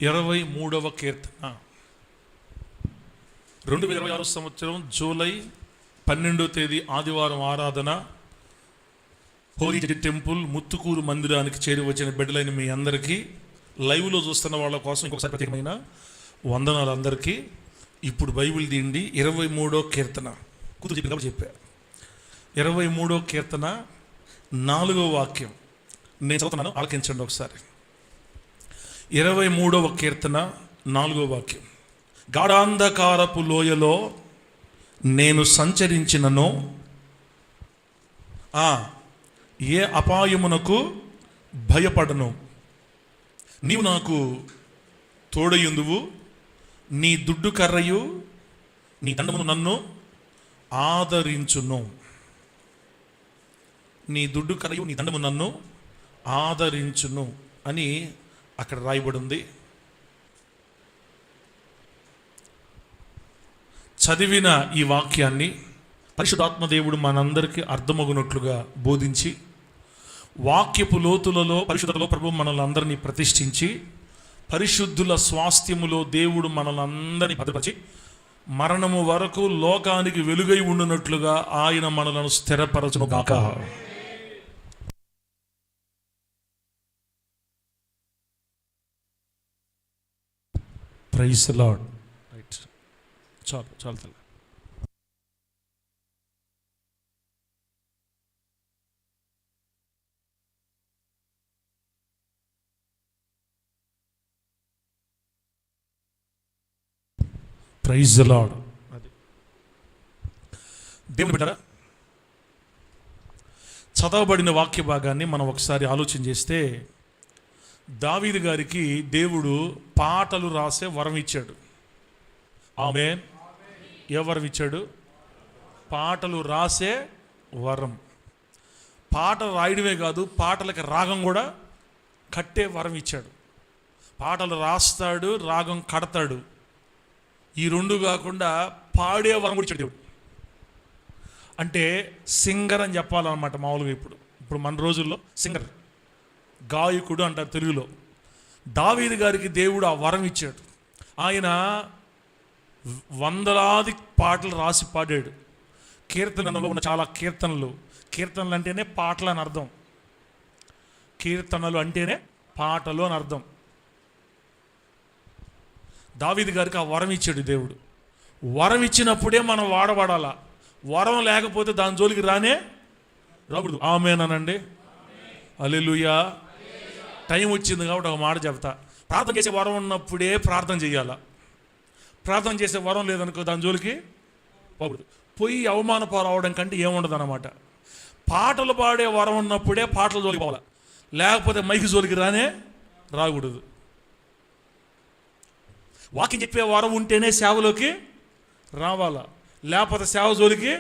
23వ కీర్తన 2026 సంవత్సరం జూలై 12వ తేదీ ఆదివారం ఆరాధన హోలీ టెంపుల్ ముత్తుకూరు మందిరానికి చేరి వచ్చిన బిడ్డలైన మీ అందరికీ, లైవ్లో చూస్తున్న వాళ్ళ కోసం ఇంకొకసారి ప్రత్యేకమైన వందనాలు అందరికీ. ఇప్పుడు బైబిల్ తీయండి, 23వ కీర్తన కూతురు చెప్పా 23వ కీర్తన 4వ వాక్యం నేను చదువుతున్నాను, ఆలకించండి ఒకసారి. 23వ కీర్తన 4వ వాక్యం. గాఢాంధకారపు లోయలో నేను సంచరించినను ఏ అపాయమునకు భయపడను. నీవు నాకు తోడయుందువు, నీ దుడ్డు కర్రయు నీ దండమును నన్ను ఆదరించును. నీ దుడ్డు కర్రయు నీ దండము నన్ను ఆదరించును అని అక్కడ రాయబడి ఉంది. చదివిన ఈ వాక్యాన్ని పరిశుద్ధాత్మదేవుడు మనందరికీ అర్థమగునట్లుగా బోధించి, వాక్యపు లోతులలో పరిశుద్ధతలో ప్రభు మనల్ని అందరినీ ప్రతిష్ఠించి, పరిశుద్ధుల స్వాస్థ్యములో దేవుడు మనల్ని అందరినీ భద్రపరిచి, మరణము వరకు లోకానికి వెలుగై ఉండునట్లుగా ఆయన మనలను స్థిరపరచును గాక. Praise the lord. రైట్, చాలు తల్లి. Praise the Lord. దేవుని బిడ్డలారా, చదవబడిన వాక్య భాగాన్ని మనం ఒకసారి ఆలోచన చేస్తే, దావీదు గారికి దేవుడు పాటలు రాసే వరం ఇచ్చాడు. ఆమేన్. ఏ వరం ఇచ్చాడు? పాటలు రాసే వరం. పాటలు రాయడమే కాదు, పాటలకి రాగం కూడా కట్టే వరం ఇచ్చాడు. పాటలు రాస్తాడు, రాగం కడతాడు. ఈ రెండు కాకుండా పాడే వరం కూడా ఇచ్చాడు దేవుడు. అంటే సింగర్ అని చెప్పాలన్నమాట. మామూలుగా ఇప్పుడు మన రోజుల్లో సింగర్, గాయకుడు అంటారు తెలుగులో. దావీదు గారికి దేవుడు ఆ వరం ఇచ్చాడు. ఆయన వందలాది పాటలు రాసి పాడాడు. కీర్తనలో ఉన్న చాలా కీర్తనలు అంటేనే పాటలు అని అర్థం. కీర్తనలు అంటేనే పాటలు అని అర్థం. దావీదు గారికి ఆ వరం ఇచ్చాడు దేవుడు. వరం ఇచ్చినప్పుడే మనం వాడబడాలా. వరం లేకపోతే దాని జోలికి రాకూడదు. ఆమేన్ అనండి. హల్లెలూయా. టైం వచ్చింది కాబట్టి ఒక మాట చెప్తా. ప్రార్థన చేసే వరం ఉన్నప్పుడే ప్రార్థన చేయాలా. ప్రార్థన చేసే వరం లేదనుకో దాని జోలికి పోకూడదు. పోయి అవమాన పాలవడం కంటే ఏముండదు అన్నమాట. పాటలు పాడే వరం ఉన్నప్పుడే పాటల జోలికి పోవాలా, లేకపోతే మైకి జోలికి రాకూడదు. వాక్యం చెప్పే వరం ఉంటేనే సేవలోకి రావాలా, లేకపోతే సేవ జోలికి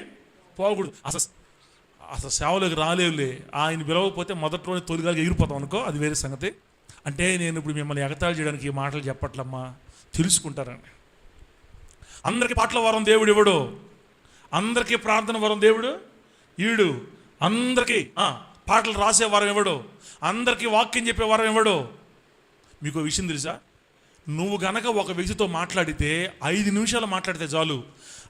పోకూడదు. అసలు సేవలోకి రాలేవులే. ఆయన పిలవకపోతే మొదటి రోజు తొలిగాలిగా ఎగిరిపోతాం అనుకో, అది వేరే సంగతి. అంటే నేను ఇప్పుడు మిమ్మల్ని ఎగతాళి చేయడానికి ఈ మాటలు చెప్పట్లమ్మా, తెలుసుకుంటారని. అందరికీ పాటల వరం దేవుడు ఇవ్వడు. అందరికీ ప్రార్థన వరం దేవుడు ఈడు. అందరికీ పాటలు రాసే వరం ఇవ్వడు. అందరికీ వాక్యం చెప్పే వరం ఇవ్వడు. మీకు విషయం తెలుసా? నువ్వు గనక ఒక వ్యక్తితో మాట్లాడితే 5 నిమిషాలు మాట్లాడితే చాలు,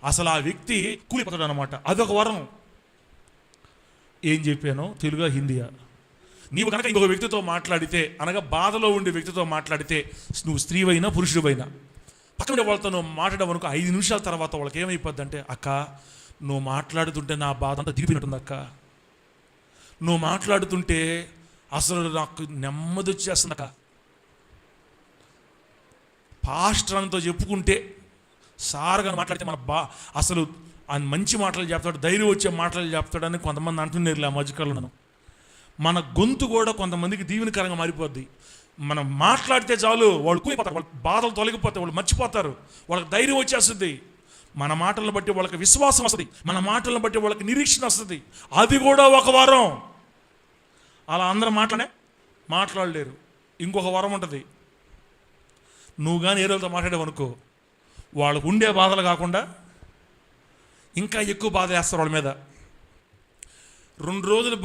అసలు ఆ వ్యక్తి కూలిపోతాడు అన్నమాట. అదొక వరం. ఏం చెప్పానో తెలుగా హిందీయా? నీవు కనుక ఇంకొక వ్యక్తితో మాట్లాడితే, అనగా బాధలో ఉండే వ్యక్తితో మాట్లాడితే, నువ్వు స్త్రీవైనా పురుషుడివైనా, పక్కన వాళ్ళతో నువ్వు మాట్లాడవనుకో 5 నిమిషాల తర్వాత వాళ్ళకి ఏమైపోద్ది అంటే, అక్క నువ్వు మాట్లాడుతుంటే నా బాధ అంతా దిగిపోయినట్టుంది అక్క, నువ్వు మాట్లాడుతుంటే అసలు నాకు నెమ్మది వచ్చేస్తుంది అక్క. పాస్టర్ అంతా చెప్పుకుంటే, సార్గా మాట్లాడితే మన అసలు ఆయన మంచి మాటలు చెప్తాడు, ధైర్యం వచ్చే మాటలు చెప్తాడని కొంతమంది అంటున్నారు. ఆ మధ్యకాలంలో మన గొంతు కూడా కొంతమందికి దీవెనకరంగా మారిపోద్ది. మనం మాట్లాడితే చాలు వాళ్ళు కూలిపోతారు, వాళ్ళ బాధలు తొలగిపోతాయి, వాళ్ళు మర్చిపోతారు, వాళ్ళకి ధైర్యం వచ్చేస్తుంది. మన మాటలను బట్టి వాళ్ళకి విశ్వాసం వస్తుంది, మన మాటలను బట్టి వాళ్ళకి నిరీక్షణ వస్తుంది. అది కూడా ఒక వరం. అలా అందరూ మాట్లాడలేరు. ఇంకొక వరం ఉంటుంది. నువ్వు కానీ ఏ రోజుతో మాట్లాడేవనుకో, వాళ్ళకు ఉండే బాధలు కాకుండా ఇంకా ఎక్కువ బాధ వేస్తారు వాళ్ళ మీద. 2 రోజులు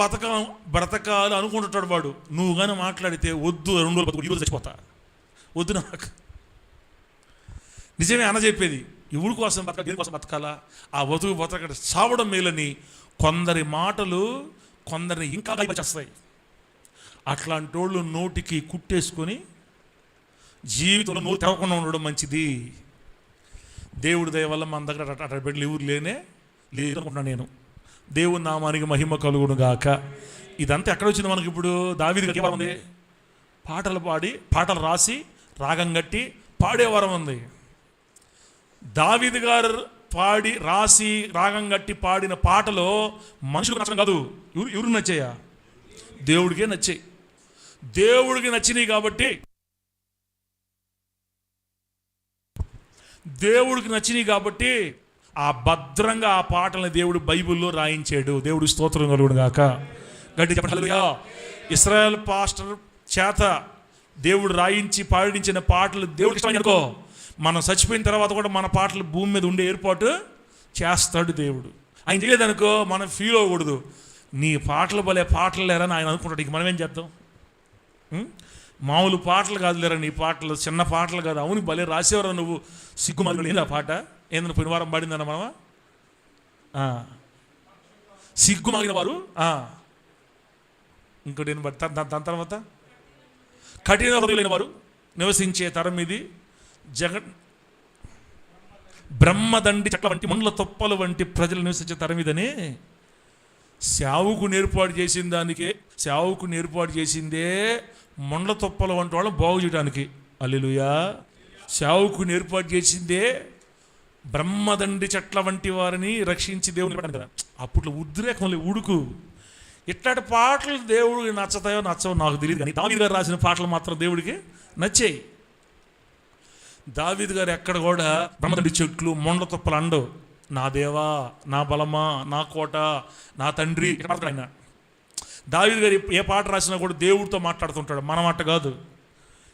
బ్రతకాలు అనుకుంటుంటాడు వాడు. నువ్వు కానీ మాట్లాడితే వద్దు 2 రోజులు బతుకు, ఈరోజు చచ్చిపోతా, వద్దు నాకు. నిజమే అన్న చెప్పేది, ఎవరి కోసం బతకాలి, దేని కోసం బతకాలా, ఆ వధువు బతకడ చావడం మేలని కొందరి మాటలు కొందరిని ఇంకా చేస్తాయి. అట్లాంటి వాళ్ళు నోటికి కుట్టేసుకొని జీవితంలో నోరు తెరవకుండా ఉండడం మంచిది. దేవుడి దయ వల్ల మన దగ్గర అట్లా బిడ్డలు ఎవరు లేదు అనుకుంటున్నాను నేను. దేవుని నామానికి మహిమ కలుగును గాక. ఇదంతా ఎక్కడ వచ్చింది మనకి? ఇప్పుడు దావీదు గారికి వరం ఉంది, పాటలు పాడి పాటలు రాసి రాగం కట్టి పాడే వరం ఉంది. దావీదు గారు పాడి రాసి రాగం కట్టి పాడిన పాటలో మనుషులకు నచ్చడం కాదు, ఎవరికి నచ్చాయా? దేవుడికే నచ్చాయి. దేవుడికి నచ్చినాయి కాబట్టి ఆ భద్రంగా ఆ పాటలను దేవుడు బైబిల్లో రాయించాడు. దేవుడు స్తోత్రం కలుగును గాక. గట్టి చెప్పండి హల్లెలూయా. ఇశ్రాయేల్ పాస్టర్ చేత దేవుడు రాయించి పాడించిన పాటలు దేవుడికి ఇష్టం అనుకో, మనం చచ్చిపోయిన తర్వాత కూడా మన పాటలు భూమి మీద ఉండే ఏర్పాటు చేస్తాడు దేవుడు. ఆయన చేయలేదనుకో మనం ఫీల్ అవ్వకూడదు, నీ పాటలు భలే పాటలు లేరా అని ఆయన అనుకుంటాడు. ఇక మనం ఏం చేద్దాం? మామూలు పాటలు కాదు లేరా నీ పాటలు, చిన్న పాటలు కాదు. అవును భలే రాసేవారా నువ్వు, సిగ్గుమాలి లేదు ఆ పాట. ఏందని పోయిన వారం పాడిందన్న మనమా? సిగ్గుమాగిన వారు. ఇంకోటి ఏం పడతారు దాని తర్వాత? కఠిన హృదయులైన వారు నివసించే తరం ఇది. బ్రహ్మదండి చెట్ల వంటి మండల తొప్పల వంటి ప్రజలు నివసించే తరం ఇదని సేవకుని ఏర్పాటు చేసిన దానికే, సేవకుని ఏర్పాటు చేసిందే మండల తొప్పల వంటి వాళ్ళని బాగు చేయడానికి. హల్లెలూయా. సేవకుని ఏర్పాటు చేసిందే బ్రహ్మదండి చెట్ల వంటి వారిని రక్షించి దేవుని కదా. అప్పట్లో ఉద్రేకం ఉడుకు. ఇట్లాంటి పాటలు దేవుడికి నచ్చతాయో నచ్చవో నాకు తెలియదు, కానీ దావీదు గారు రాసిన పాటలు మాత్రం దేవుడికి నచ్చాయి. దావీదు గారు ఎక్కడ కూడా బ్రహ్మదండి చెట్లు మొండ తొప్పలు అండవు. నా దేవా, నా బలమా, నా కోట, నా తండ్రి ఆయన. దావీదు గారు ఏ పాట రాసినా కూడా దేవుడితో మాట్లాడుతుంటాడు, మన మాట కాదు.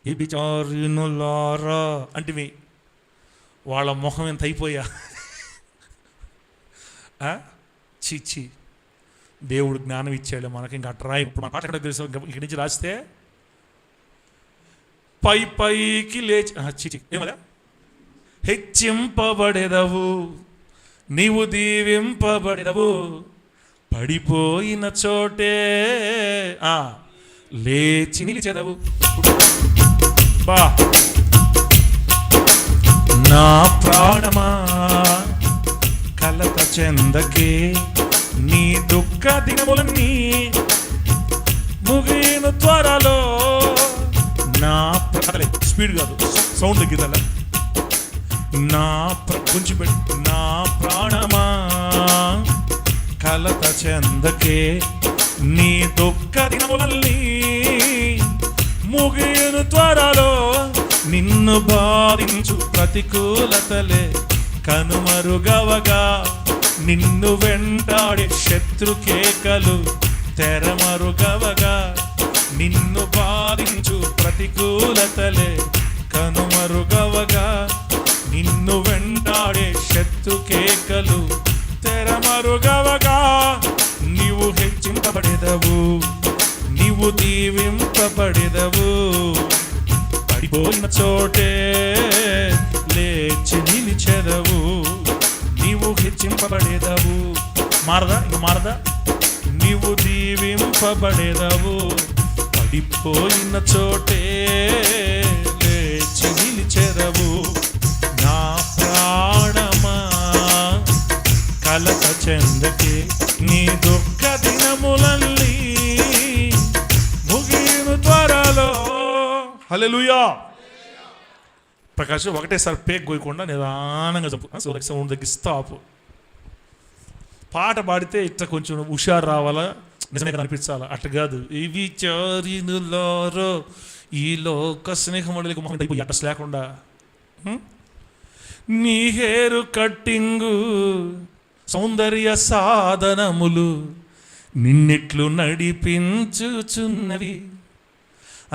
ఈ బిచారినులారా అంటే వాళ్ళ మొహం ఎంత అయిపోయా. చీచి, దేవుడు జ్ఞానం ఇచ్చాడు మనకి. ఇంకా అట్రా ఇప్పుడు మన పాట ఎక్కడ తెలుసు? ఇక్కడి నుంచి రాస్తే పైకి లేచి చీచి ఏమదా, హెచ్చింపబడేదవు నీవు దీవింపబడేదవు, పడిపోయిన చోటే లేచి నిలిచెదవు. బా నా ప్రాణమా కలత చెందకే, నీ దుఃఖ దినములన్నీ ముగిన త్వరలో. నా స్పీడ్ కాదు, సౌండ్ తగ్గిదల. కొంచెం పెట్టి. నా ప్రాణమా కలత చెందకే, నీ దుఃఖ దినములన్నీ ముగిన త్వరలో. నిన్ను బాధించు ప్రతికూలతలే కనుమరుగవగా, నిన్ను వెంటాడే శత్రుకేకలు తెరమరుగవగా. నిన్ను బాధించు ప్రతికూలతలే కనుమరుగవగా, నిన్ను వెంటాడే శత్రుకేకలు తెరమరుగవగా. నీవు హెచ్చింపబడేదవు, నీవు దీవింపబడేదవు, పడిపోయిన చోటే లేచి నిలిచెదవు. నీవు హెచ్చింపబడేదవు, మారదా? ఇంక మారదా? నీవు దీవింపబడేదవు, పడిపోయిన చోటే లేచి నిలిచెదవు. నా ప్రాణమా కలత చెందకే, నీ దుఃఖ దినములన్నీ ముగిను త్వరలో. హల్లెలూయా. ప్రకాశం ఒకటేసారి పేక్ కోయకుండా నిదానంగా చెప్పు, సౌండ్ తగ్గిస్తా ఆపు. పాట పాడితే ఇట్లా కొంచెం హుషారు రావాలా, నిజమే అనిపించాలా, అట్లా కాదు. ఇవి చారినులారో ఈ లోక స్నేహములకు మొహం అయిపోయి అట్లా లేకుండా. నీ హేరు కట్టింగు సౌందర్య సాధనములు నిన్నిట్లు నడిపించుచున్నవి,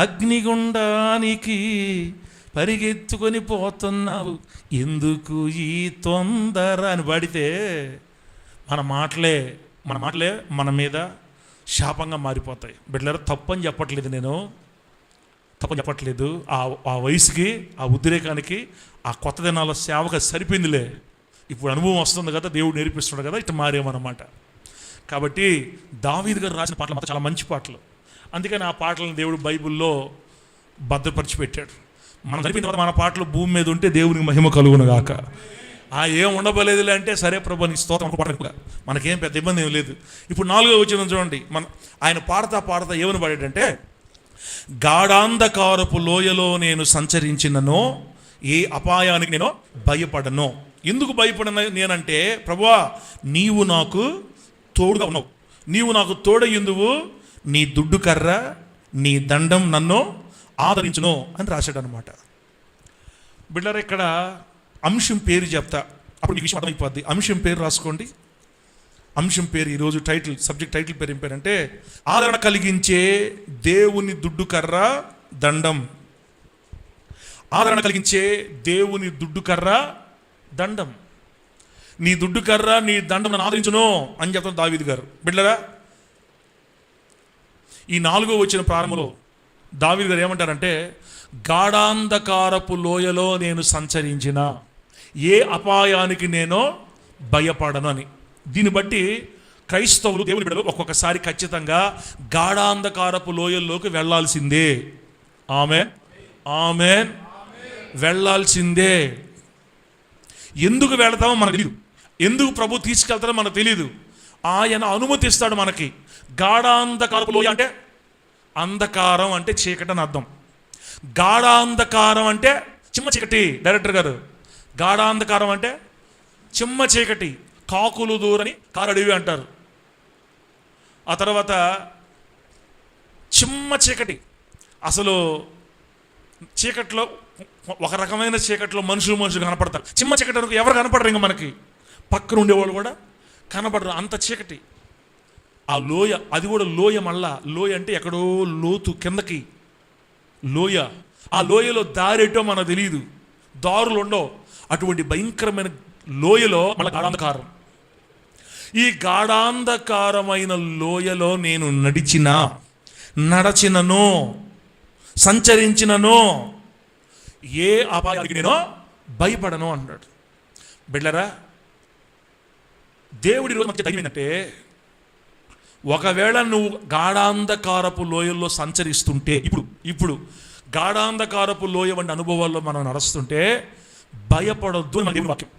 అగ్నిగుండానికి పరిగెత్తుకొని పోతున్నావు, ఎందుకు ఈ తొందర అని పాడితే మన మాటలే మన మీద శాపంగా మారిపోతాయి. బిడ్డలారా, తప్పని చెప్పట్లేదు నేను, తప్పని చెప్పట్లేదు. ఆ వయసుకి, ఆ ఉద్రేకానికి, ఆ కొత్త దినాల సేవకు సరిపోయిందిలే. ఇప్పుడు అనుభవం వస్తుంది కదా, దేవుడు నేర్పిస్తున్నాడు కదా, ఇట్లా మారేమన్నమాట. కాబట్టి దావీదు గారు రాసిన పాటలు మాత్రం చాలా మంచి పాటలు. అందుకని ఆ పాటలను దేవుడు బైబిల్లో భద్రపరిచి పెట్టాడు. మనం చనిపోయిన తర్వాత మన పాటలు భూమి మీద ఉంటే దేవునికి మహిమ కలుగును గాక. ఏం ఉండబోలేదులే అంటే సరే ప్రభు నీకు స్తోత్రం, పాట మనకేం పెద్ద ఇబ్బంది ఏం లేదు. ఇప్పుడు 4వ వచనం చూడండి. ఆయన పాడతా ఏమని పాడాడంటే, గాఢాంధకారపు లోయలో నేను సంచరించిననో ఏ అపాయానికి నేను భయపడను. ఎందుకు భయపడను నేనంటే, ప్రభువా నీవు నాకు తోడుగా ఉన్నావు, నీవు నాకు తోడయ్యుందువు, నీ దుడ్డు కర్ర నీ దండం నన్ను ఆదరించును అని రాశాడు అనమాట. బిడ్డరా, ఇక్కడ అంశం పేరు చెప్తా, అప్పుడు ఈ విషయం అర్థమైపోద్ది. అంశం పేరు రాసుకోండి. అంశం పేరు ఈరోజు టైటిల్, సబ్జెక్ట్ టైటిల్ పేరు ఏం పేరంటే, ఆదరణ కలిగించే దేవుని దుడ్డు కర్ర దండం. ఆదరణ కలిగించే దేవుని దుడ్డు కర్ర దండం. నీ దుడ్డు కర్ర నీ దండం నన్ను ఆదరించును అని చెప్తాను దావీదు గారు. బిడ్డరా, ఈ 4వ వచనం ప్రారంభంలో దావీదు గారు ఏమంటారంటే, గాఢాంధకారపు లోయలో నేను సంచరించిన ఏ అపాయానికి నేను భయపడను అని. దీన్ని బట్టి క్రైస్తవులు, దేవుని బిడ్డలు ఒక్కొక్కసారి ఖచ్చితంగా గాఢాంధకారపు లోయల్లోకి వెళ్ళాల్సిందే. ఆమేన్, ఆమేన్. వెళ్ళాల్సిందే. ఎందుకు వెళతామో మనకు తెలియదు, ఎందుకు ప్రభు తీసుకెళ్తారో మనకు తెలియదు. ఆయన అనుమతిస్తాడు మనకి. గాఢాంధకారపు లోయ అంటే అంధకారం అంటే చీకటి అని అర్థం. గాఢాంధకారం అంటే చిమ్మ చీకటి. డైరెక్టర్ గారు, గాఢాంధకారం అంటే చిమ్మ చీకటి, కాకులు దూరని కారడివి అంటారు. ఆ తర్వాత చిమ్మ చీకటి, అసలు చీకట్లో ఒక రకమైన చీకట్లో మనుషులు కనపడతారు. చిమ్మ చీకటి ఎవరు కనపడరు, ఇంకా మనకి పక్కన ఉండేవాళ్ళు కూడా కనపడరు, అంత చీకటి. ఆ లోయ, అది కూడా లోయ. మళ్ళా లోయ అంటే ఎక్కడో లోతు కిందకి లోయ. ఆ లోయలో దారేటో మనకు తెలియదు, దారులు ఉండవు. అటువంటి భయంకరమైన లోయలో మళ్ళీ గాఢాంధకారం. ఈ గాఢాంధకారమైన లోయలో నేను నడచినను సంచరించినను ఏ అపాయానికి నేను భయపడను అన్నాడు. బిడ్డరా, దేవుడి రోజు మనకి ధైర్యం ఏంటంటే, ఒకవేళ నువ్వు గాఢాంధకారపు లోయల్లో సంచరిస్తుంటే, ఇప్పుడు గాఢాంధకారపు లోయ వంటి అనుభవాల్లో మనం నడుస్తుంటే భయపడొద్దు అని మన వాక్యం.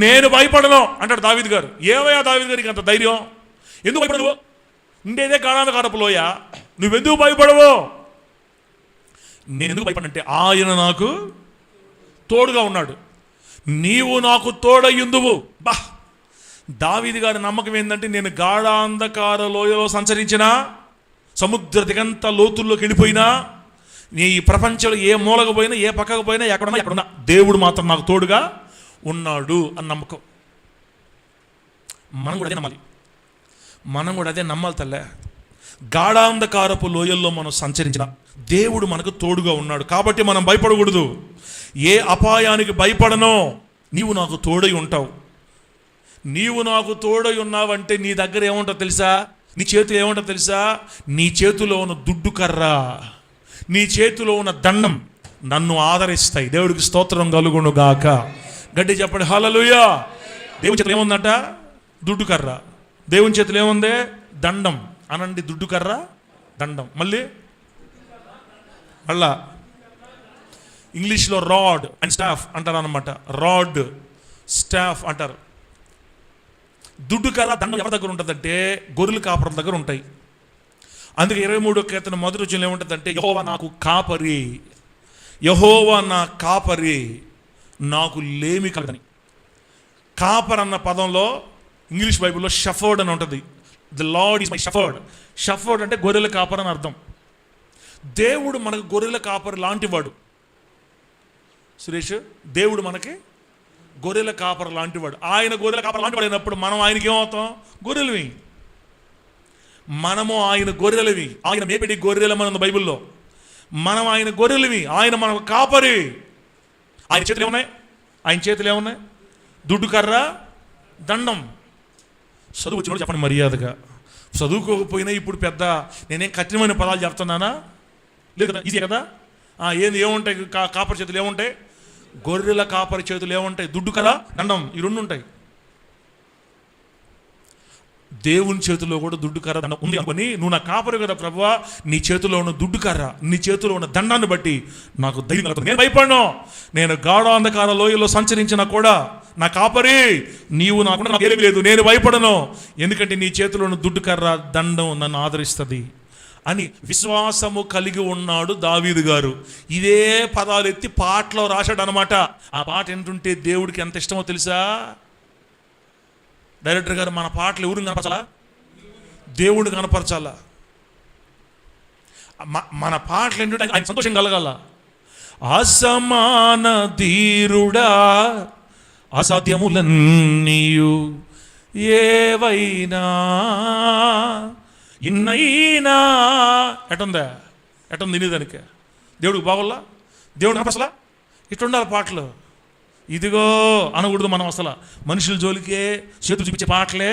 నేను భయపడను అంటాడు దావీదు గారు. ఏవయ్యా దావీదు గారికి అంత ధైర్యం? ఎందుకు భయపడవు? ఉండేదే గాఢాంధకారపు లోయ, నువ్వెందుకు భయపడవు? నేను ఎందుకు భయపడంటే, ఆయన నాకు తోడుగా ఉన్నాడు. నీవు నాకు తోడయ్యుందువు. బా, దావీదు గారి నమ్మకం ఏంటంటే, నేను గాఢాంధకార లోయలో సంచరించినా, సముద్ర దిగంత లోతుల్లోకి వెళ్ళిపోయినా, నీ ఈ ప్రపంచంలో ఏ మూలకు పోయినా, ఏ పక్కకు పోయినా, ఎక్కడున్నా దేవుడు మాత్రం నాకు తోడుగా ఉన్నాడు అని నమ్మకం. మనం కూడా అదే నమ్మాలి తల్లే. గాఢాంధకారపు లోయల్లో మనం సంచరించిన దేవుడు మనకు తోడుగా ఉన్నాడు కాబట్టి మనం భయపడకూడదు. ఏ అపాయానికి భయపడనో, నీవు నాకు తోడై ఉంటావు. నీవు నాకు తోడై ఉన్నావంటే నీ దగ్గర ఏముంటుందో తెలుసా? నీ చేతిలో ఏముంటుందో తెలుసా? నీ చేతిలో ఉన్న దుడ్డు కర్ర, నీ చేతిలో ఉన్న దండం నన్ను ఆదరిస్తాయి. దేవుడికి స్తోత్రం కలుగును గాక. గట్టి చెప్పండి హల్లెలూయా. దేవుని చేతిలో ఏముందంట? దుడ్డు కర్ర. దేవుని చేతిలో ఏముంది? దండం అనండి. దుడ్డు కర్ర, దండం. మళ్ళీ ఇంగ్లీష్లో రాడ్ అండ్ స్టాఫ్ అంటారు అన్నమాట. రాడ్, స్టాఫ్ అంటారు. దుడ్డు కర్ర, దండం ఎవరి దగ్గర ఉంటుందంటే గొర్రెల కాపురం దగ్గర ఉంటాయి. అందుకే 23వ కీర్తన మొదటి వచనంలో ఏముంటుందంటే, యెహోవా నాకు కాపరి, యెహోవా నా కాపరి, నాకు లేమి కలగని. కాపర్ అన్న పదంలో ఇంగ్లీష్ బైబిల్లో షఫర్డ్ అని ఉంటుంది. The lord is my Shepherd. Shepherd అంటే గొర్రెల కాపర్ అని అర్థం. దేవుడు మనకు గొర్రెల కాపరి లాంటివాడు. సురేష్, దేవుడు మనకి గొర్రెల కాపరి లాంటివాడు. ఆయన గొర్రెల కాపరి లాంటివాడు అయినప్పుడు మనం ఆయనకి ఏమవుతాం? గొర్రెలవి. మనము ఆయన గొర్రెలవి. ఆయన మేపిడి గొర్రెల మన బైబిల్లో. మనం ఆయన గొర్రెలవి, ఆయన మన కాపరి. ఆయన చేతులు ఏమున్నాయి? ఆయన చేతులు ఏమున్నాయి? దుడ్డు కర్ర, దండం. చదువు వచ్చినప్పుడు చెప్పండి మర్యాదగా. చదువుకోకపోయినా ఇప్పుడు పెద్ద నేనేం కఠినమైన పదాలు చెప్తున్నానా? లేదు కదా, ఈజీ కదా. ఏముంటాయి కాపరి చేతులు ఏముంటాయి? గొర్రెల కాపరి చేతులు ఏముంటాయి? దుడ్డు కర్ర, దండం, ఈ రెండు ఉంటాయి. దేవుని చేతిలో కూడా దుడ్డు కర్ర, దండం ఉంది అనుకొని నువ్వు నా కాపరి కదా ప్రభువా, నీ చేతిలో ఉన్న దుడ్డు కర్ర, నీ చేతిలో ఉన్న దండాన్ని బట్టి నాకు ధైర్యం కలుగుతుంది. నేను భయపడను. నేను గాఢాంధకార లోయలో సంచరించినా కూడా నా కాపరి నీవు నాకు ఏమీ లేదు, నేను భయపడను, ఎందుకంటే నీ చేతిలో ఉన్న దుడ్డు కర్ర, దండం నన్ను ఆదరిస్తుంది అని విశ్వాసము కలిగి ఉన్నాడు దావీదు గారు. ఇదే పదాలు ఎత్తి పాటలో రాశాడు అనమాట. ఆ పాట ఏంటంటే దేవుడికి ఎంత ఇష్టమో తెలుసా? డైరెక్టర్ గారు మన పాటలు ఎవరిని కనపరచాలా? దేవుడిని కనపరచాలా. మన పాటలు ఏంటంటే ఆయన సంతోషం కలగాల. అసమాన ధీరుడా అసాధ్యములన్నీయు ఏవైనా ఇన్నైనా ఎట్టుంది తినేదానికి? దేవుడికి బాగోల్లా? దేవుడు కనపరచలా? ఇట్లుండాలి పాటలు. ఇదిగో అనకూడదు మనం. అసలు మనుషుల జోలికే చేతులు చూపించే పాటలే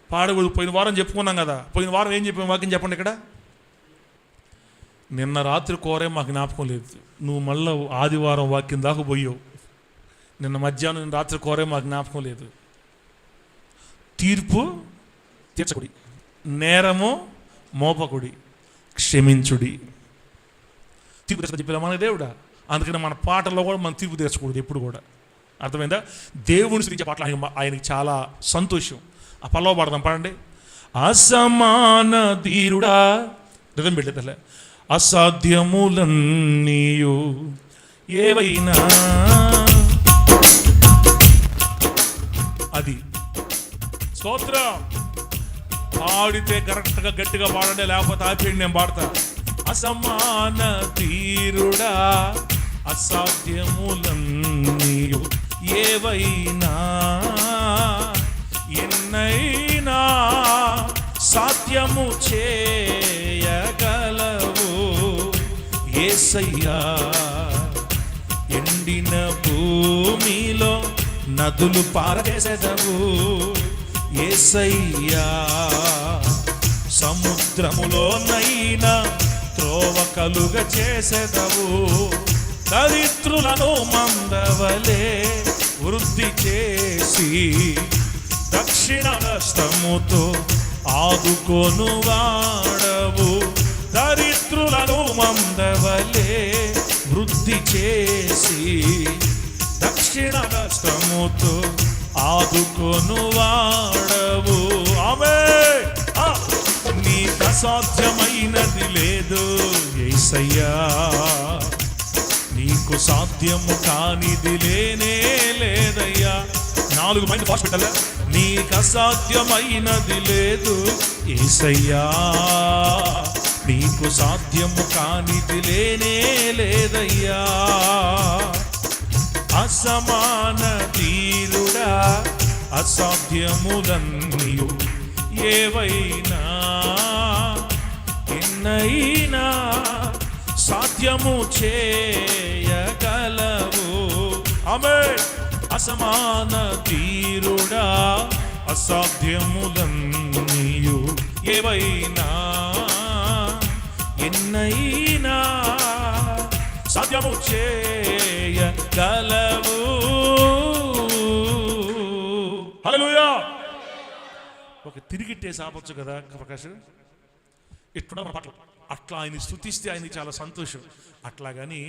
పాడకూడదు. పోయిన వారం చెప్పుకున్నాం కదా. పోయిన వారం ఏం చెప్పాం? వాక్యం చెప్పండి ఇక్కడ. నిన్న రాత్రి కోరే మాకు జ్ఞాపకం లేదు. నువ్వు మళ్ళీ ఆదివారం వాక్యం దాకా పోయావు. నిన్న మధ్యాహ్నం, నిన్న రాత్రి కోరే మాకు జ్ఞాపకం లేదు. తీర్పు తీర్చకుడి, నేరము మోపకుడి, క్షమించుడి. తీర్పు తీర్చ చెప్పారా మన దేవుడా? అందుకని మన పాటల్లో కూడా మనం తీర్పు తీర్చకూడదు ఎప్పుడు కూడా. అర్థమైందా? దేవుని స్తుతించే పాటలు ఆయనకి చాలా సంతోషం. ఆ పల్లవ పాడదాం, పాడండి. అసమాన ధీరుడా, నిజం పెట్టేదలే, అసాధ్యములన్నీయు ఏవైనా. అది స్తోత్రం. పాడితే కరెక్ట్గా గట్టిగా పాడండి, లేకపోతే ఆపేయండి, నేను పాడతా. అసమాన ధీరుడా అసాధ్యములన్నీయు ఏవైనా ఎన్నైనా సాధ్యము చేయగలవు యేసయ్యా. ఎండిన భూమిలో నదులు పారవేసెదవు యేసయ్యా. సముద్రములోనైనా త్రోవ కలుగ చేసెదవు. దరిద్రులను మందవలే వృద్ధి చేసి దక్షిణ హస్తముతో ఆదుకొను వాడవు. దరిద్రులను మందవలే వృద్ధి చేసి దక్షిణ హస్తముతో ఆదుకొను వాడవు. ఆమేన్. నీకు అసాధ్యమైనది లేదు యేసయ్యా, నీకు సాధ్యము కానిది లేనే లేదయ్యా. 4 మైండ్ ఫాస్ట్ పెట్టాలా? నీకు అసాధ్యమైనది లేదు యేసయ్యా, నీకు సాధ్యము కానిది లేనే లేదయ్యా. అసమాన ధీరుడా అసాధ్యములన్నీయు ఏవైనా ఎన్నైనా సాధ్యము చేయగలవు. ఆమేన్. అసమాన ధీరుడా అసాధ్యములన్నీయు ఏవైనా ఎన్నైనా సాధ్యము చేయగలవు. హల్లెలూయా. ఒక తిరిగిట్టేసి ఆపొచ్చు కదా ప్రకాష్. ఇట్లా మన పాటలు అట్లా ఆయన స్తుతిస్తే ఆయనకి చాలా సంతోషం. అట్లాగని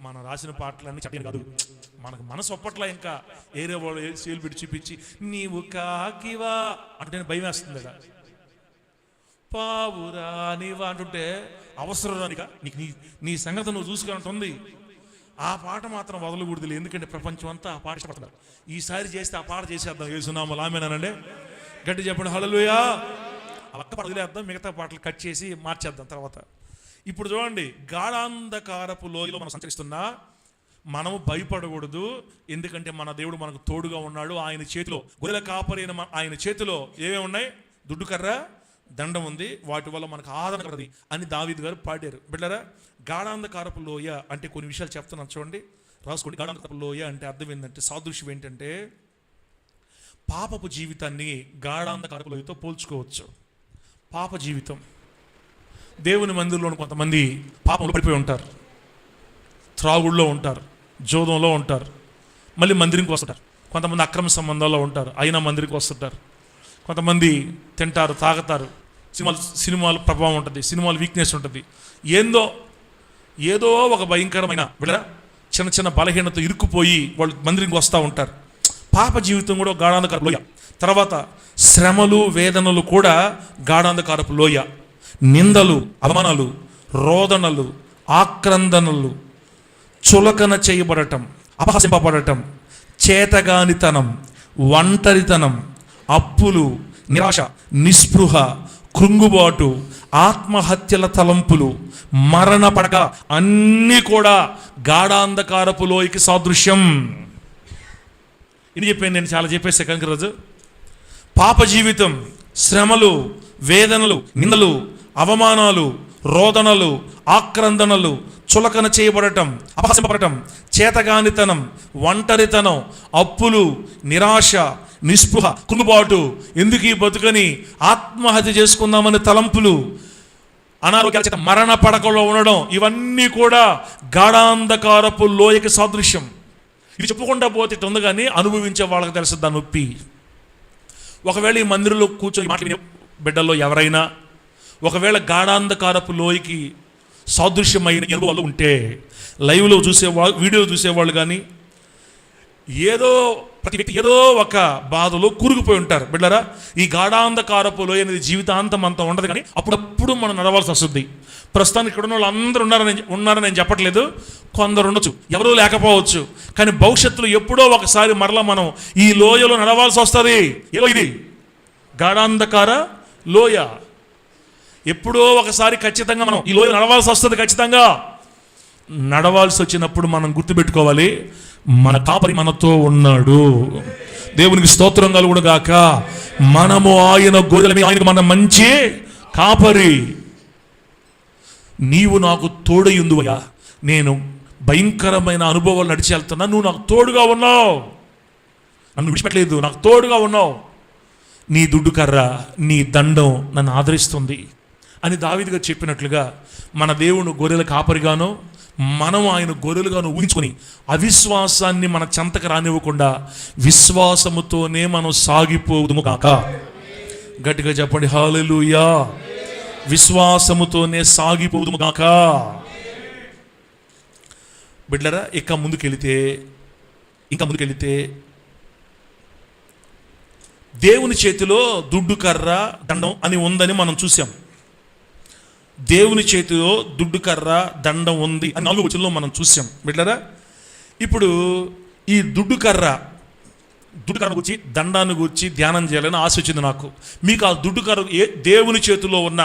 మనం రాసిన పాటలన్నీ చెప్పాను కాదు, మనకు మనసు ఒప్పట్లా. ఇంకా ఏరే వాళ్ళు సేలు పెట్టి చూపించి నీవు కాకివా అంటే భయం వేస్తుంది కదా. పావురా నీవా అంటుంటే అవసరం రానిక నీకు నీ సంగతి నువ్వు చూసుకున్నట్టుంది. ఆ పాట మాత్రం వదలకూడదు, ఎందుకంటే ప్రపంచం అంతా ఆ పాట ఇష్టపడతారు. ఈసారి చేస్తే ఆ పాట చేసేద్దాం. యేసునామములో ఆమేనండి. గట్టి చెప్పండి హల్లెలూయా. ఆ ఒక్క పాట వదిలేద్దాం, మిగతా పాటలు కట్ చేసి మార్చేద్దాం తర్వాత. ఇప్పుడు చూడండి, గాఢాంధకారపు లోయలో మనం సంచరిస్తున్నా మనము భయపడకూడదు, ఎందుకంటే మన దేవుడు మనకు తోడుగా ఉన్నాడు. ఆయన చేతిలో గొర్రెల కాపరైన ఆయన చేతిలో ఏమేమి ఉన్నాయి? దుడ్డు కర్ర, దండం ఉంది, వాటి వల్ల మనకు ఆదరణ కలది అని దావీదు గారు పాడారు. బిడ్డలారా, గాఢాంధకారపు లోయ అంటే కొన్ని విషయాలు చెప్తున్నాను చూడండి, రాసుకోండి. గాఢాంధకారపు లోయ అంటే అర్థం ఏంటంటే, సాదృశ్యం ఏంటంటే పాపపు జీవితాన్ని గాఢాంధకారపు లోయతో పోల్చుకోవచ్చు. పాప జీవితం దేవుని మందిరంలో కొంతమంది పాపంలో పడిపోయి ఉంటారు, త్రాగుళ్ళలో ఉంటారు, జోదంలో ఉంటారు, మళ్ళీ మందిరంకి వస్తుంటారు. కొంతమంది అక్రమ సంబంధాల్లో ఉంటారు, అయినా మందిరికి వస్తుంటారు. కొంతమంది తింటారు, తాగుతారు, సినిమాల ప్రభావం ఉంటుంది, సినిమాల వీక్నెస్ ఉంటుంది. ఏదో ఒక భయంకరమైన చిన్న చిన్న బలహీనత ఇరుక్కుపోయి వాళ్ళు మందిరంకి వస్తూ ఉంటారు. పాప జీవితం కూడా గాఢాంధకారపు లోయ. తర్వాత శ్రమలు, వేదనలు కూడా గాఢాంధకారపు లోయ. నిందలు, అవమానాలు, రోదనలు, ఆక్రందనలు, చులకన చేయబడటం, అపహసింపబడటం, చేతగానితనం, ఒంటరితనం, అప్పులు, నిరాశ, నిస్పృహ, కృంగుబాటు, ఆత్మహత్యల తలంపులు, మరణ పడక అన్నీ కూడా గాఢాంధకారపు లోయకి సాదృశ్యం. ఇది చెప్పాను నేను, చాలా చెప్పేసా కనుకరాజు. పాప జీవితం, శ్రమలు, వేదనలు, నిందలు, అవమానాలు, రోదనలు, ఆక్రందనలు, చులకన చేయబడటం, అపహసింపబడటం, చేతగానితనం, ఒంటరితనం, అప్పులు, నిరాశ, నిస్పృహ, కృంగుబాటు, ఎందుకు ఈ బతుకని ఆత్మహత్య చేసుకుందామని తలంపులు, అనారోగ్యాల చేత మరణ పడకలో ఉండడం, ఇవన్నీ కూడా గాఢాంధకారపు లోయకి సాదృశ్యం. ఇది చెప్పుకుంటా పోతే ఇట్లా ఉంది, కానీ అనుభవించే వాళ్ళకి తెలుసు దాని నొప్పి. ఒకవేళ ఈ మందిరంలో కూర్చొని మాట్లాడిన బిడ్డల్లో ఎవరైనా ఒకవేళ గాఢాంధకారపు లోయకి సాదృశ్యమైన అనుభవాలు ఉంటే, లైవ్లో చూసేవాళ్ళు, వీడియోలో చూసేవాళ్ళు కానీ ప్రతి వ్యక్తి ఏదో ఒక బాధలో కూరుకుపోయి ఉంటారు. బిడ్డరా, ఈ గాఢాంధకారపు లోయ అనేది జీవితాంతం అంతా ఉండదు, కానీ అప్పుడప్పుడు మనం నడవాల్సి వస్తుంది. ప్రస్తుతానికి ఇక్కడ ఉన్న వాళ్ళు అందరూ ఉన్నారని నేను చెప్పట్లేదు, కొందరు ఉండొచ్చు, ఎవరూ లేకపోవచ్చు, కానీ భవిష్యత్తులో ఎప్పుడో ఒకసారి మరలా మనం ఈ లోయలో నడవాల్సి వస్తుంది. ఇది గాఢాంధకార లోయ. ఎప్పుడో ఒకసారి ఖచ్చితంగా మనం ఈ లోయ నడవాల్సి వస్తుంది. ఖచ్చితంగా నడవాల్సి వచ్చినప్పుడు మనం గుర్తుపెట్టుకోవాలి, మన కాపరి మనతో ఉన్నాడు. దేవునికి స్తోత్రం కలుగును గాక. మనము ఆయన గొర్రెలమే, ఆయనకు మన మంచి కాపరి. నీవు నాకు తోడయుందువయ్యా, నేను భయంకరమైన అనుభవాలు నడిచి వెళ్తున్నా, నువ్వు నాకు తోడుగా ఉన్నావు, నన్ను విడిచిపెట్టలేదు, నాకు తోడుగా ఉన్నావు. నీ దుడ్డు కర్ర, నీ దండం నన్ను ఆదరిస్తుంది అని దావీదుగా చెప్పినట్లుగా మన దేవుని గొర్రెల కాపరిగానో మనం ఆయన గొర్రెలుగాను ఊహించుకొని అవిశ్వాసాన్ని మన చెంతకు రానివ్వకుండా విశ్వాసముతోనే మనం సాగిపోదుము కాక. గట్టిగా చెప్పండి హల్లెలూయా. విశ్వాసముతోనే సాగిపోదుము కాక. బిడ్డరా, ఇంకా ముందుకెళితే దేవుని చేతిలో దుడ్డు కర్ర దండం అని ఉందని మనం చూసాం. దేవుని చేతిలో దుడ్డు కర్ర దండం ఉంది అని 4వ వచనంలో మనం చూసాం. బిడ్డరా, ఇప్పుడు ఈ దుడ్డు కర్ర గురించి, దండాన్ని గురించి ధ్యానం చేయాలని ఆశ వచ్చింది నాకు. మీకు ఆ దుడ్డు కర్ర దేవుని చేతిలో ఉన్న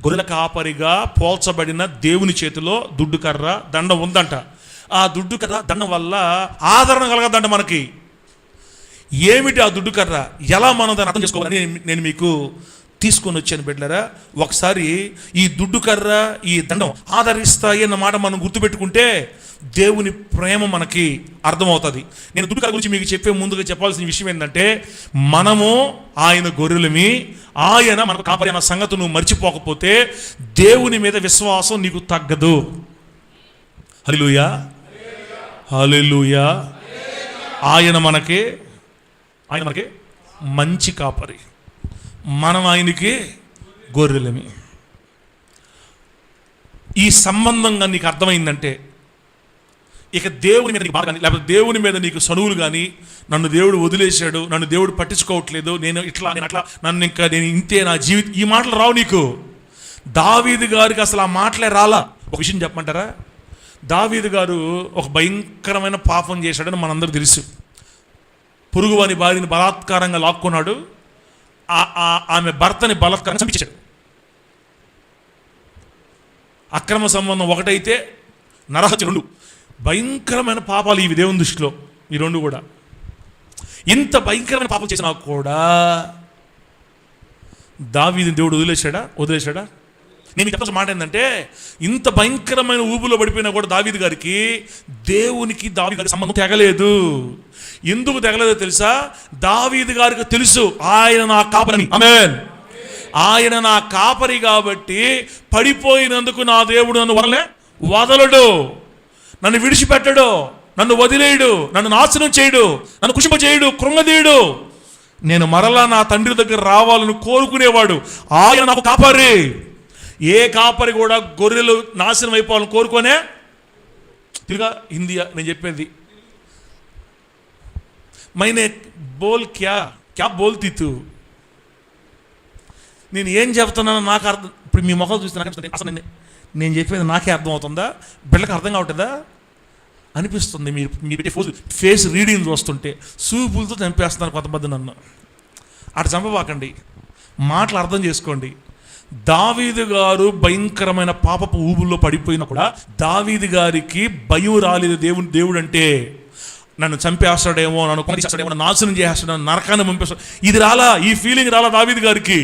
గొర్రెల కాపరిగా పోల్చబడిన దేవుని చేతిలో దుడ్డు కర్ర దండం ఉందంట. ఆ దుడ్డు కర్ర దండం వల్ల ఆదరణ కలగదంట మనకి. ఏమిటి ఆ దుడ్డు కర్ర, ఎలా మనం దాన్ని అర్థం చేసుకోవాలని నేను మీకు తీసుకొని వచ్చాను. బిడ్డలారా, ఒకసారి ఈ దుడ్డు కర్ర, ఈ దండం ఆదరిస్తాయి అన్న మాట మనం గుర్తుపెట్టుకుంటే దేవుని ప్రేమ మనకి అర్థమవుతుంది. నేను దుడ్డు కర్ర గురించి మీకు చెప్పే ముందుగా చెప్పాల్సిన విషయం ఏంటంటే, మనము ఆయన గొర్రెలమి, ఆయన మనకు కాపరి అన్న సంగతి నువ్వు మర్చిపోకపోతే దేవుని మీద విశ్వాసం నీకు తగ్గదు. హల్లెలూయా, హల్లెలూయా. ఆయన మనకి మంచి కాపరి, మనం ఆయనకి గొర్రెలమి. ఈ సంబంధంగా నీకు అర్థమైందంటే ఇక దేవుని మీద నీకు బాధ కానీ, లేకపోతే దేవుని మీద నీకు సనువులు కానీ, నన్ను దేవుడు వదిలేశాడు, నన్ను దేవుడు పట్టించుకోవట్లేదు, నేను అట్లా, నన్ను నేను ఇంతే, నా జీవితం, ఈ మాటలు రావు నీకు. దావీదు గారికి అసలు ఆ మాటలే రాలా. ఒక విషయం చెప్పమంటారా, దావీదు గారు ఒక భయంకరమైన పాపం చేశాడని మనందరూ తెలుసు. పొరుగువాని భార్యని బలాత్కారంగా లాక్కున్నాడు, ఆమె భర్తని బలాత్కారంగా చంపించాడు. అక్రమ సంబంధం ఒకటైతే నరహత్య 2. భయంకరమైన పాపాలు ఇవి దేవుని దృష్టిలో, ఈ 2 కూడా. ఇంత భయంకరమైన పాపం చేసినా కూడా దావీదుని దేవుడు వదిలేశాడా? నేను చెప్పాల్సిన మాట ఏంటంటే, ఇంత భయంకరమైన ఊబులో పడిపోయినా కూడా దావీదు గారికి దావీదు సంబంధం తెగలేదు. ఎందుకు తెగలేదో తెలుసా? దావీదు గారికి తెలుసు ఆయన నా కాపరి. ఆమేన్. ఆయన నా కాపరి కాబట్టి పడిపోయినందుకు నా దేవుడు నన్ను వదలడు, నన్ను విడిచిపెట్టడు, నన్ను వదిలేయడు, నన్ను నాశనం చేయడు, నన్ను కుషింపజేయడు, కృంగదీయడు. నేను మరలా నా తండ్రి దగ్గర రావాలని కోరుకునేవాడు. ఆయన నాకు కాపరి. ఏ కాపరి కూడా గొర్రెలు నాశనం అయిపోవాలని కోరుకోనే. తిరిగా హిందీ నేను చెప్పేది, మైనే బోల్ క్యా బోల్తీ తూ. నేను ఏం చెప్తున్నానో నాకు అర్థం. ఇప్పుడు మీ మొక్కలు చూస్తే అసలు నేను చెప్పేది నాకే అర్థం అవుతుందా, బిడ్డలకు అర్థం కావట్లేదా అనిపిస్తుంది. మీరు పెట్టే ఫేస్ రీడింగ్ చూస్తుంటే సూపులతో చంపేస్తున్నారు కొంతమంది. నన్ను అటు చంపబాకండి, మాటలు అర్థం చేసుకోండి. దావీదు గారు భయంకరమైన పాపపు ఊబుల్లో పడిపోయినా కూడా దావీదు గారికి భయం రాలేదు. దేవుడు అంటే నన్ను చంపేస్తాడేమో, నన్ను కొనిచేస్తాడేమో, నన్ను నాశనం చేస్తాడు, నరకాన్ని పంపేస్తాడు, ఇది రాలా. ఈ ఫీలింగ్ రాలా దావీదు గారికి.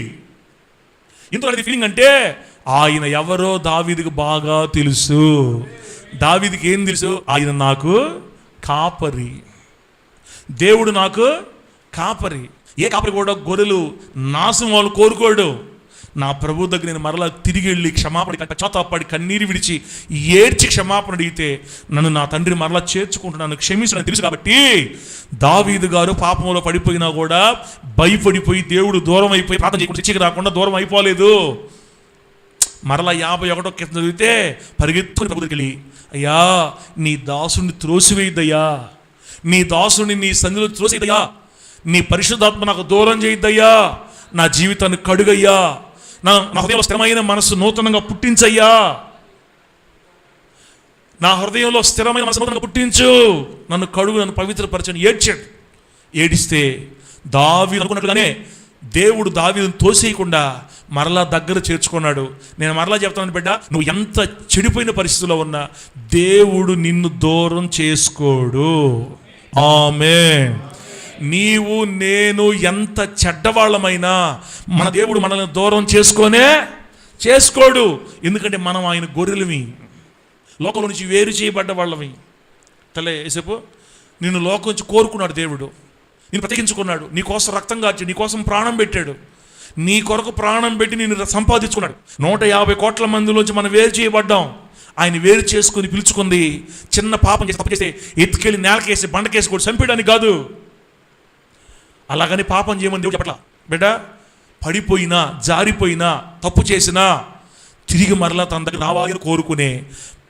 ఎందుకంటే ఫీలింగ్ అంటే ఆయన ఎవరో దావీదుకి బాగా తెలుసు. దావీదుకి ఏం తెలుసు? ఆయన నాకు కాపరి, దేవుడు నాకు కాపరి. ఏ కాపరి కూడా గొర్రెలు నాశనం వాళ్ళు కోరుకోడు. నా ప్రభు దగ్గర నేను మరలా తిరిగి వెళ్ళి క్షమాపణ పశ్చాత్తాపడి కన్నీరు విడిచి ఏడ్చి క్షమాపణ అడిగితే నన్ను నా తండ్రి మరలా చేర్చుకుంటున్నాను, క్షమించడానికి తెలుసు. కాబట్టి దావీదు గారు పాపంలో పడిపోయినా కూడా భయపడిపోయి దేవుడు దూరం అయిపోయి ప్రార్థన చేయకుండా చర్చకి రాకుండా దూరం అయిపోలేదు. మరలా 51వ కీర్తన చదివితే పరిగెత్తుకుని ప్రభు దగ్గరికి వెళ్ళి, అయ్యా నీ దాసుని త్రోసివేయద్దయ్యా, నీ దాసుని నీ సన్నిధిలో త్రోసేదయ్యా, నీ పరిశుద్ధాత్మ నాకు దూరం చేయద్దయ్యా, నా జీవితాన్ని కడుగయ్యా, నా హృదయంలో స్థిరమైన మనసు నూతనంగా పుట్టించయ్యా, నా హృదయంలో స్థిరమైన మనసు నూతనంగా పుట్టించు, నన్ను కడుగు, నన్ను పవిత్రపరచని ఏడ్చాడు. ఏడిస్తే దావీదు అనుకున్నట్లుగానే దేవుడు దావీదును తోసేయకుండా మరలా దగ్గర చేర్చుకున్నాడు. నేను మరలా చెప్తాను బిడ్డ, నువ్వు ఎంత చెడిపోయిన పరిస్థితిలో ఉన్నా దేవుడు నిన్ను దూరం చేసుకోడు. ఆమేన్. నీవు నేను ఎంత చెడ్డవాళ్ళమైనా మన దేవుడు మనల్ని దూరం చేసుకోడు. ఎందుకంటే మనం ఆయన గొర్రెలమి, లోకం నుంచి వేరు చేయబడ్డ వాళ్ళమి. తలే ఏసేపు నిన్ను లోకం నుంచి కోరుకున్నాడు దేవుడు, నిన్ను ప్రత్యేకించుకున్నాడు, నీ కోసం రక్తం కార్చాడు, నీ కోసం ప్రాణం పెట్టాడు, నీ కొరకు ప్రాణం పెట్టి నేను సంపాదించుకున్నాడు. 150 కోట్ల మందిలోంచి మనం వేరు చేయబడ్డాం. ఆయన వేరు చేసుకుని పిలుచుకుంది. చిన్న పాపం చేసి తప్పు చేస్తే ఎత్తుకెళ్ళి నేలకేసి బండకేసి కూడా చంపేయడానికి కాదు. అలాగని పాపం చేయమని దేవుడు చెప్పట్లా. బిడ్డ పడిపోయినా జారిపోయినా తప్పు చేసినా తిరిగి మరలా తన దగ్గర రావాలని కోరుకునే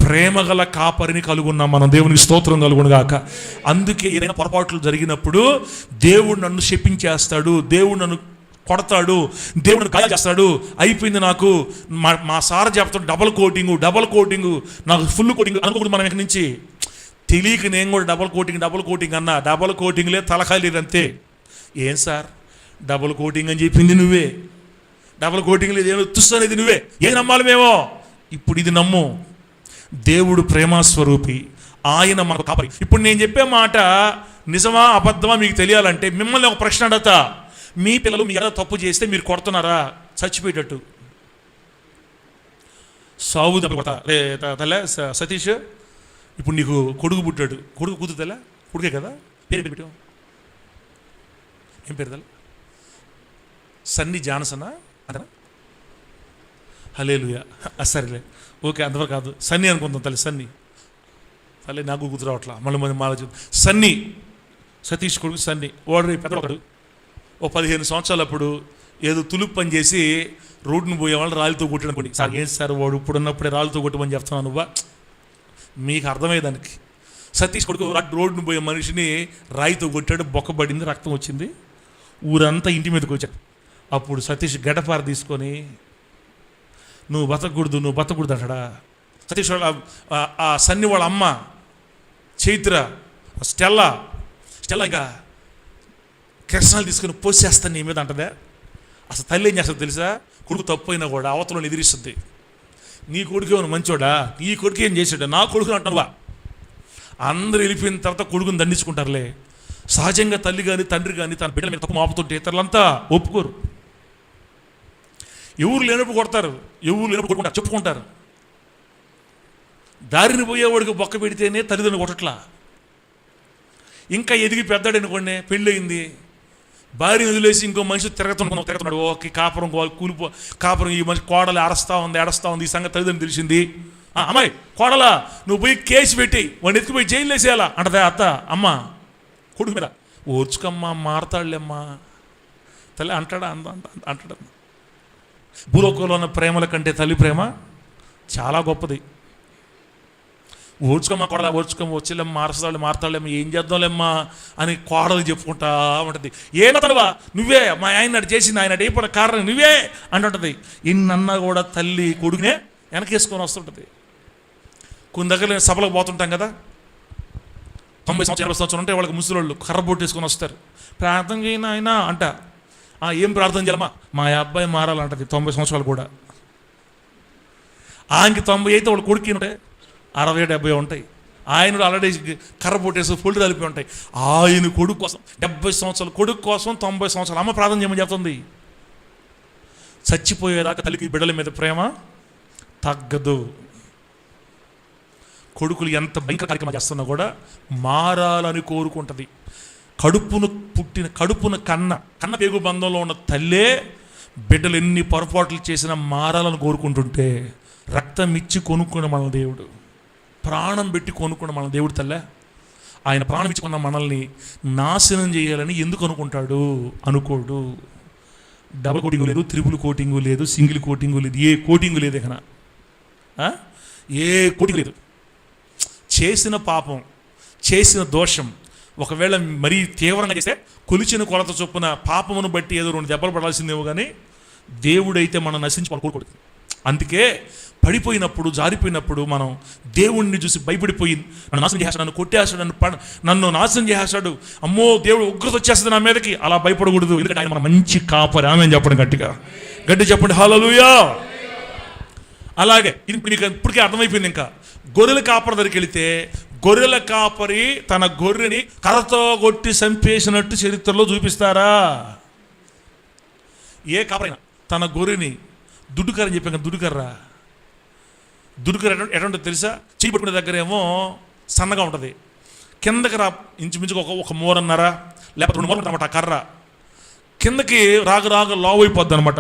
ప్రేమగల కాపరిని కలుగున్నాం మనం. దేవునికి స్తోత్రం కలుగును గాక. అందుకే ఏదైనా పొరపాట్లు జరిగినప్పుడు దేవుడు నన్ను శపించేస్తాడు, దేవుడు నన్ను కొడతాడు, దేవుడు గాయాలు చేస్తాడు, అయిపోయింది నాకు. మా సార్ చెప్తాడు డబల్ కోటింగు, నాకు ఫుల్ కోటింగ్ అనుకోకూడదు. మనం ఇక్కడి నుంచి తెలియక నేను కూడా డబల్ కోటింగ్ అన్నా. డబల్ కోటింగ్లే తలకాయలేదు అంతే. ఏం సార్ డబుల్ కోటింగ్ అని చెప్పింది నువ్వే, డబుల్ కోటింగ్ లేదు ఏమో తుస్సనేది నువ్వే, ఏం నమ్మాలి మేము? ఇప్పుడు ఇది నమ్ము. దేవుడు ప్రేమస్వరూపి, ఆయన మనకు కాపరి. ఇప్పుడు నేను చెప్పే మాట నిజమా అబద్ధమా మీకు తెలియాలంటే మిమ్మల్ని ఒక ప్రశ్న అడుగుతా. మీ పిల్లలు మీ ఏదో తప్పు చేస్తే మీరు కొడుతున్నారా? చచ్చిపోయేటట్టు సాగు కొడతా తల్లే. సతీష్ ఇప్పుడు నీకు కొడుకు పుట్టాడు, కొడుకు కూతురు తెల్ల కొడుకే కదా, పేరు పెట్టావు, ఏం పేరు తెల్ల? సన్నీ జాన్సనా అంటారా? హల్లెలూయా. సరేలే ఓకే, అంతవరకు కాదు, సన్నీ అనుకుందాం. తల్లి సన్నీ, తల్లి నాకు గుర్తు రావట్లా, మళ్ళీ మాలో సన్నీ, సతీష్ కొడుకు సన్నీ. వాడు పెద్ద ఒకడు, ఓ 15 సంవత్సరాలప్పుడు ఏదో తులుపు పని చేసి రోడ్డును పోయేవాళ్ళు రాళ్ళతో కొట్టడం కొట్టి. సార్ ఏం సార్ వాడు ఇప్పుడున్నప్పుడే రాళ్ళతో కొట్టమని చెప్తున్నాను నువ్వా? మీకు అర్థమయ్యేదానికి. సతీష్ కొడుకు రోడ్డును పోయే మనిషిని రాయితో కొట్టాడు, బొక్కబడింది, రక్తం వచ్చింది, ఊరంతా ఇంటి మీదకి వచ్చాడు. అప్పుడు సతీష్ గడపార తీసుకొని నువ్వు బతకూడదు అంటాడా. సతీష్ వాళ్ళ ఆ సన్ని వాళ్ళ అమ్మ చైత్ర, స్టెల్లా ఇంకా కిరసనాలు తీసుకొని పోసేస్తాను నీ మీద అంటదే. అసలు తల్లి ఏం చేస్తుంది తెలుసా? కొడుకు తప్పు అయినా కూడా అవతలను ఎదిరిస్తుంది. నీ కొడుకు ఏమైనా మంచోడా? నీ కొడుకు ఏం చేశాడా? నా కొడుకుని అంటున్నావా? అందరూ వెళ్ళిపోయిన తర్వాత కొడుకుని దండించుకుంటారులే. సహజంగా తల్లి కానీ తండ్రి కానీ తన బిడ్డల మీద తప్పు మాపుతుంటే ఇతరులంతా ఒప్పుకోరు. ఎవరు లేనప్పుడు కొడతారు, ఎవరు లేనప్పుడు కొట్టుకుంటారు, చెప్పుకుంటారు. దారిని పోయేవాడికి బొక్క పెడితేనే తల్లిదండ్రులు కొట్టట్లా. ఇంకా ఎదిగి పెద్దాడు అనుకోండి, పెళ్ళయింది, భార్యను వదిలేసి ఇంకో మనిషి తిరుగుతున్నాడు. ఓకే, కాపురం కూలిపో కాపురం, ఈ మనిషి కోడలు ఏడుస్తా ఉంది, ఈ సంగతి తల్లిదండ్రులు తెలిసింది. అమ్మాయి కోడలా, నువ్వు పోయి కేసు పెట్టి వాడిని ఎత్తుకుపోయి జైలు వేసేయాలా అంటదా అత్త. అమ్మ కొడుకు మీద ఓర్చుకమ్మా, మారతాడులేమ్మా తల్లి అంటాడు. భూలోకంలో ఉన్న ప్రేమల కంటే తల్లి ప్రేమ చాలా గొప్పది. ఓర్చుకోమ్మా కోడలా, వచ్చేలేమ్మా, మారతాళ్ళేమ్మా, ఏం చేద్దాంలేమ్మా అని కోడలు చెప్పుకుంటా ఉంటుంది. ఏనతనువా నువ్వే, మా ఆయన అటు చేసింది, ఆయన అటు అయిపోయిన కారణం నువ్వే అంటుంటుంది. ఎన్నన్నా కూడా తల్లి కొడుకునే వెనకేసుకొని వస్తుంటుంది. కొన్ని దగ్గర సభలకు పోతుంటాం కదా, 90 సంవత్సరాలు 80 సంవత్సరాలు ఉంటే వాళ్ళకి ముసలోళ్ళు కర్ర బొట్టేసుకొని వస్తారు. ప్రార్థన చేయను ఆయన అంట. ఏం ప్రార్థన చేయాలమ్మా, మా అబ్బాయి మారాలంటది. 90 సంవత్సరాలు కూడా. ఆయనకి 90 అయితే వాళ్ళ కొడుకు ఉంటాయి 60-70 ఉంటాయి. ఆయన ఆల్రెడీ కర్ర పొట్టేసి ఫుల్ కలిపి ఉంటాయి. ఆయన కొడుకు కోసం 70 సంవత్సరాల కొడుకు కోసం 90 సంవత్సరాలు అమ్మ ప్రార్థన చేయమని చెప్తుంది. చచ్చిపోయేదాకా తల్లికి బిడ్డల మీద ప్రేమ తగ్గదు. కొడుకులు ఎంత భయంకర కార్యక్రమం చేస్తున్నా కూడా మారాలని కోరుకుంటుంది. కడుపున కన్న పేగు బంధంలో ఉన్న తల్లే బిడ్డలు ఎన్ని పొరపాట్లు చేసినా మారాలని కోరుకుంటుంటే, రక్తం ఇచ్చి కొనుక్కున్న మన దేవుడు, ప్రాణం పెట్టి కొనుక్కున్న మన దేవుడు తల్లే. ఆయన ప్రాణం ఇచ్చుకున్న మనల్ని నాశనం చేయాలని ఎందుకు అనుకోడు. డబుల్ కోటింగు లేదు, త్రిపుల్ కోటింగు లేదు, సింగిల్ కోటింగు లేదు, ఏ కోటింగు లేదు. ఇక్కడ ఏ కోటింగు లేదు. చేసిన పాపం, చేసిన దోషం ఒకవేళ మరీ తీవ్రంగా చేస్తే కొలిచిన కొలత చొప్పున పాపమును బట్టి ఏదో 2 దెబ్బలు పడాల్సిందేమో, కానీ దేవుడైతే మనం నశించుకోవాలి కోరుకోడు. అందుకే పడిపోయినప్పుడు, జారిపోయినప్పుడు మనం దేవుణ్ణి చూసి భయపడిపోయి నన్ను నాశనం చేస్తాడు, నన్ను కొట్టేస్తాడు, నన్ను నాశనం చేస్తాడు, అమ్మో దేవుడు ఉగ్రత వచ్చేస్తుంది నా మీదకి, అలా భయపడకూడదు. ఎందుకంటే ఆయన మన మంచి కాపరి. ఆమె చెప్పండి, గట్టి చెప్పండి హల్లెలూయా. అలాగే ఇప్పటికే అర్థమైపోయింది. ఇంకా గొర్రెల కాపరి దగ్గరికి వెళితే, గొర్రెల కాపరి తన గొర్రెని కర్రతో కొట్టి చంపేసినట్టు చరిత్రలో చూపిస్తారా? ఏ కాపరైనా తన గొర్రెని దుడ్డుకర్ర అని చెప్పాను. దుడ్డుకర్ర ఎటువంటి తెలుసా? చేయి పట్టుకునే దగ్గర ఏమో సన్నగా ఉంటుంది, కిందకి ఇంచుమించుగా ఒక మూరన్నర లేకపోతే 2 మూరలు అనమాట. కర్ర కిందకి రాగ లావు అయిపోద్ది అనమాట.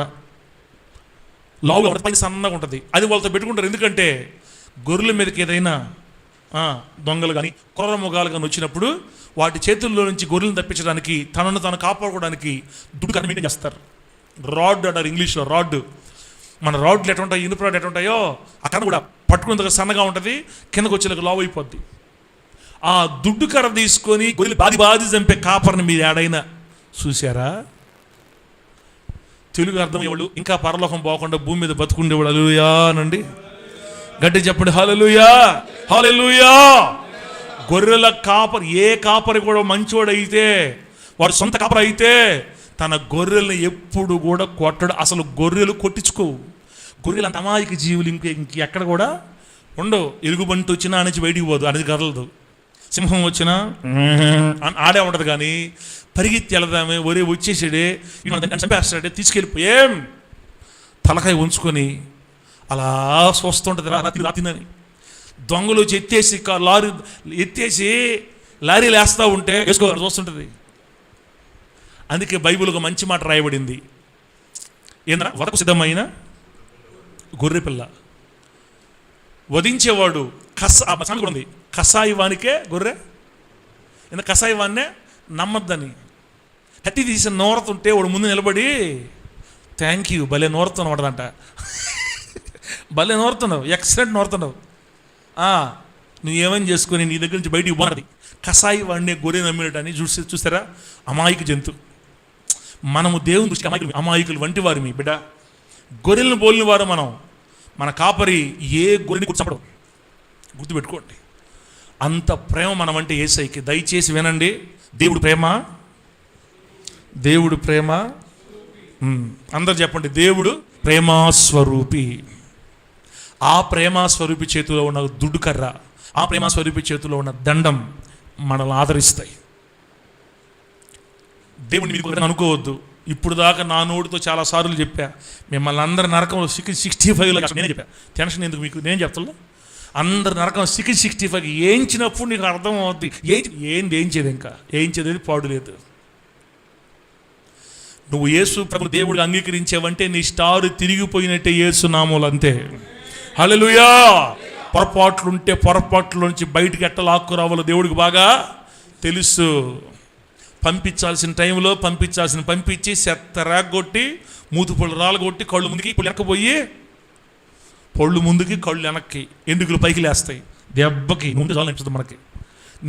లావుగా ఉంటుంది, పైన సన్నగా ఉంటుంది. అది వాళ్ళతో పెట్టుకుంటారు. ఎందుకంటే గొర్రెల మీదకి ఏదైనా దొంగలు కానీ క్రూర మృగాలు కానీ వచ్చినప్పుడు వాటి చేతుల్లో నుంచి గొర్రెలను తప్పించడానికి, తనను తాను కాపాడుకోవడానికి దుడ్డుకర్ర మెయింటైన్ చేస్తారు. రాడ్ అంటారు ఇంగ్లీష్లో. రాడ్, మన రాడ్లు ఎట్లా ఉంటాయి, ఇనుప రాడ్ ఎట్లా ఉంటాయో అక్కడ కూడా పట్టుకునేందుకు సన్నగా ఉంటుంది, కిందకు వచ్చేలాగా లావు అయిపోద్ది. ఆ దుడ్డు కర్ర తీసుకొని గొర్రెలు బాది చంపే కాపరిని మీరు ఏడైనా చూసారా? తెలుగు అర్థమయ్యేవాళ్ళు, ఇంకా పరలోకం పోకుండా భూమి మీద బతుకుండేవాడు. హల్లెలూయా అనండి, గట్టి చెప్పండి హల్లెలూయా, హల్లెలూయా. గొర్రెల కాపరి, ఏ కాపరి కూడా మంచోడైతే, వాడు సొంత కాపరి అయితే తన గొర్రెల్ని ఎప్పుడు కూడా కొట్టడు. అసలు గొర్రెలు కొట్టించుకోవు. గొర్రెలు అంత అమాయక జీవులు ఇంకెక్కడ కూడా ఉండవు. ఎలుగుబంటి వచ్చినా నుంచి బయటికి పోదు, అనేది కదలదు. సింహం వచ్చినా ఆడే ఉంటుంది, కానీ పరిగెత్తి వెళదామే, ఒరే వచ్చేసాడే చంపేస్తాడే తీసుకెళ్ళిపోయేం తలకాయ ఉంచుకొని అలా చూస్తుంటుంది రాత్రి. దొంగలు వచ్చి ఎత్తేసి లారీలు వేస్తూ ఉంటే వేసుకోవాలి చూస్తుంటుంది. అందుకే బైబిల్ ఒక మంచి మాట రాయబడింది. ఏంద్రా, వదకు సిద్ధమైన గొర్రెపిల్ల వధించేవాడు కూడా ఉంది. కసాయి వానికే గొర్రె, ఎందుకు కసాయి వాన్నే నమ్మద్దని. కత్తి తీసి నోరుతుంటే వాడు ముందు నిలబడి థ్యాంక్ యూ భలే నోరుతున్నావు వాడదంట. భలే నోరుతున్నావు, ఎక్సలెంట్ నోరుతున్నావు, నువ్వేమని చేసుకొని నీ దగ్గర నుంచి బయటికి పోనది. కసాయి వాడినే గొర్రె నమ్మినటని చూస్తారా? అమాయక జంతు. మనము దేవుని దృష్టి అమాయకులు వంటి వారు. మీ బిడ్డ గొర్రెలను పోలిన వారు మనం. మన కాపరి ఏ గొర్రెని కూర్చోపడం గుర్తుపెట్టుకోండి. అంత ప్రేమ మనం అంటే యేసయ్యకి. దయచేసి వినండి, దేవుడు ప్రేమ. అందరు చెప్పండి, దేవుడు ప్రేమాస్వరూపి. ఆ ప్రేమాస్వరూపి చేతిలో ఉన్న దుడ్డు కర్ర, ఆ ప్రేమాస్వరూపి చేతిలో ఉన్న దండం మనల్ని ఆదరిస్తాయి. దేవుడిని మీకు అనుకోవద్దు. ఇప్పుడు దాకా నా నోటితో చాలా సార్లు చెప్పా, మిమ్మల్ని అందరి నరకంలో 65లో నేనే చెప్పా. టెన్షన్ ఎందుకు మీకు, నేను చెప్తున్నా. అందరి నరకం 65 ఏంచినప్పుడు నీకు అర్థం అవుద్ది ఏంది ఏంచేది. ఇంకా ఏంచేది పాడు లేదు. నువ్వు యేసు ప్రభు దేవుడు అంగీకరించావంటే నీ స్టార్ తిరిగిపోయినట్టే యేసు నామములు, అంతే. హల్లెలూయా. పొరపాట్ల నుంచి బయటికి ఎట్ట లాక్కు రావాలో దేవుడికి బాగా తెలుసు. పంపించాల్సిన టైంలో పంపించి చెత్త రాగొట్టి మూతి పళ్ళు రాలగొట్టి కళ్ళు ముందుకి ఇప్పుడు వెనకపోయి పళ్ళు ముందుకి కళ్ళు వెనక్కి ఎండుకులు పైకి లేస్తాయి. దెబ్బకి ముందు చాలు అనిపిస్తుంది మనకి.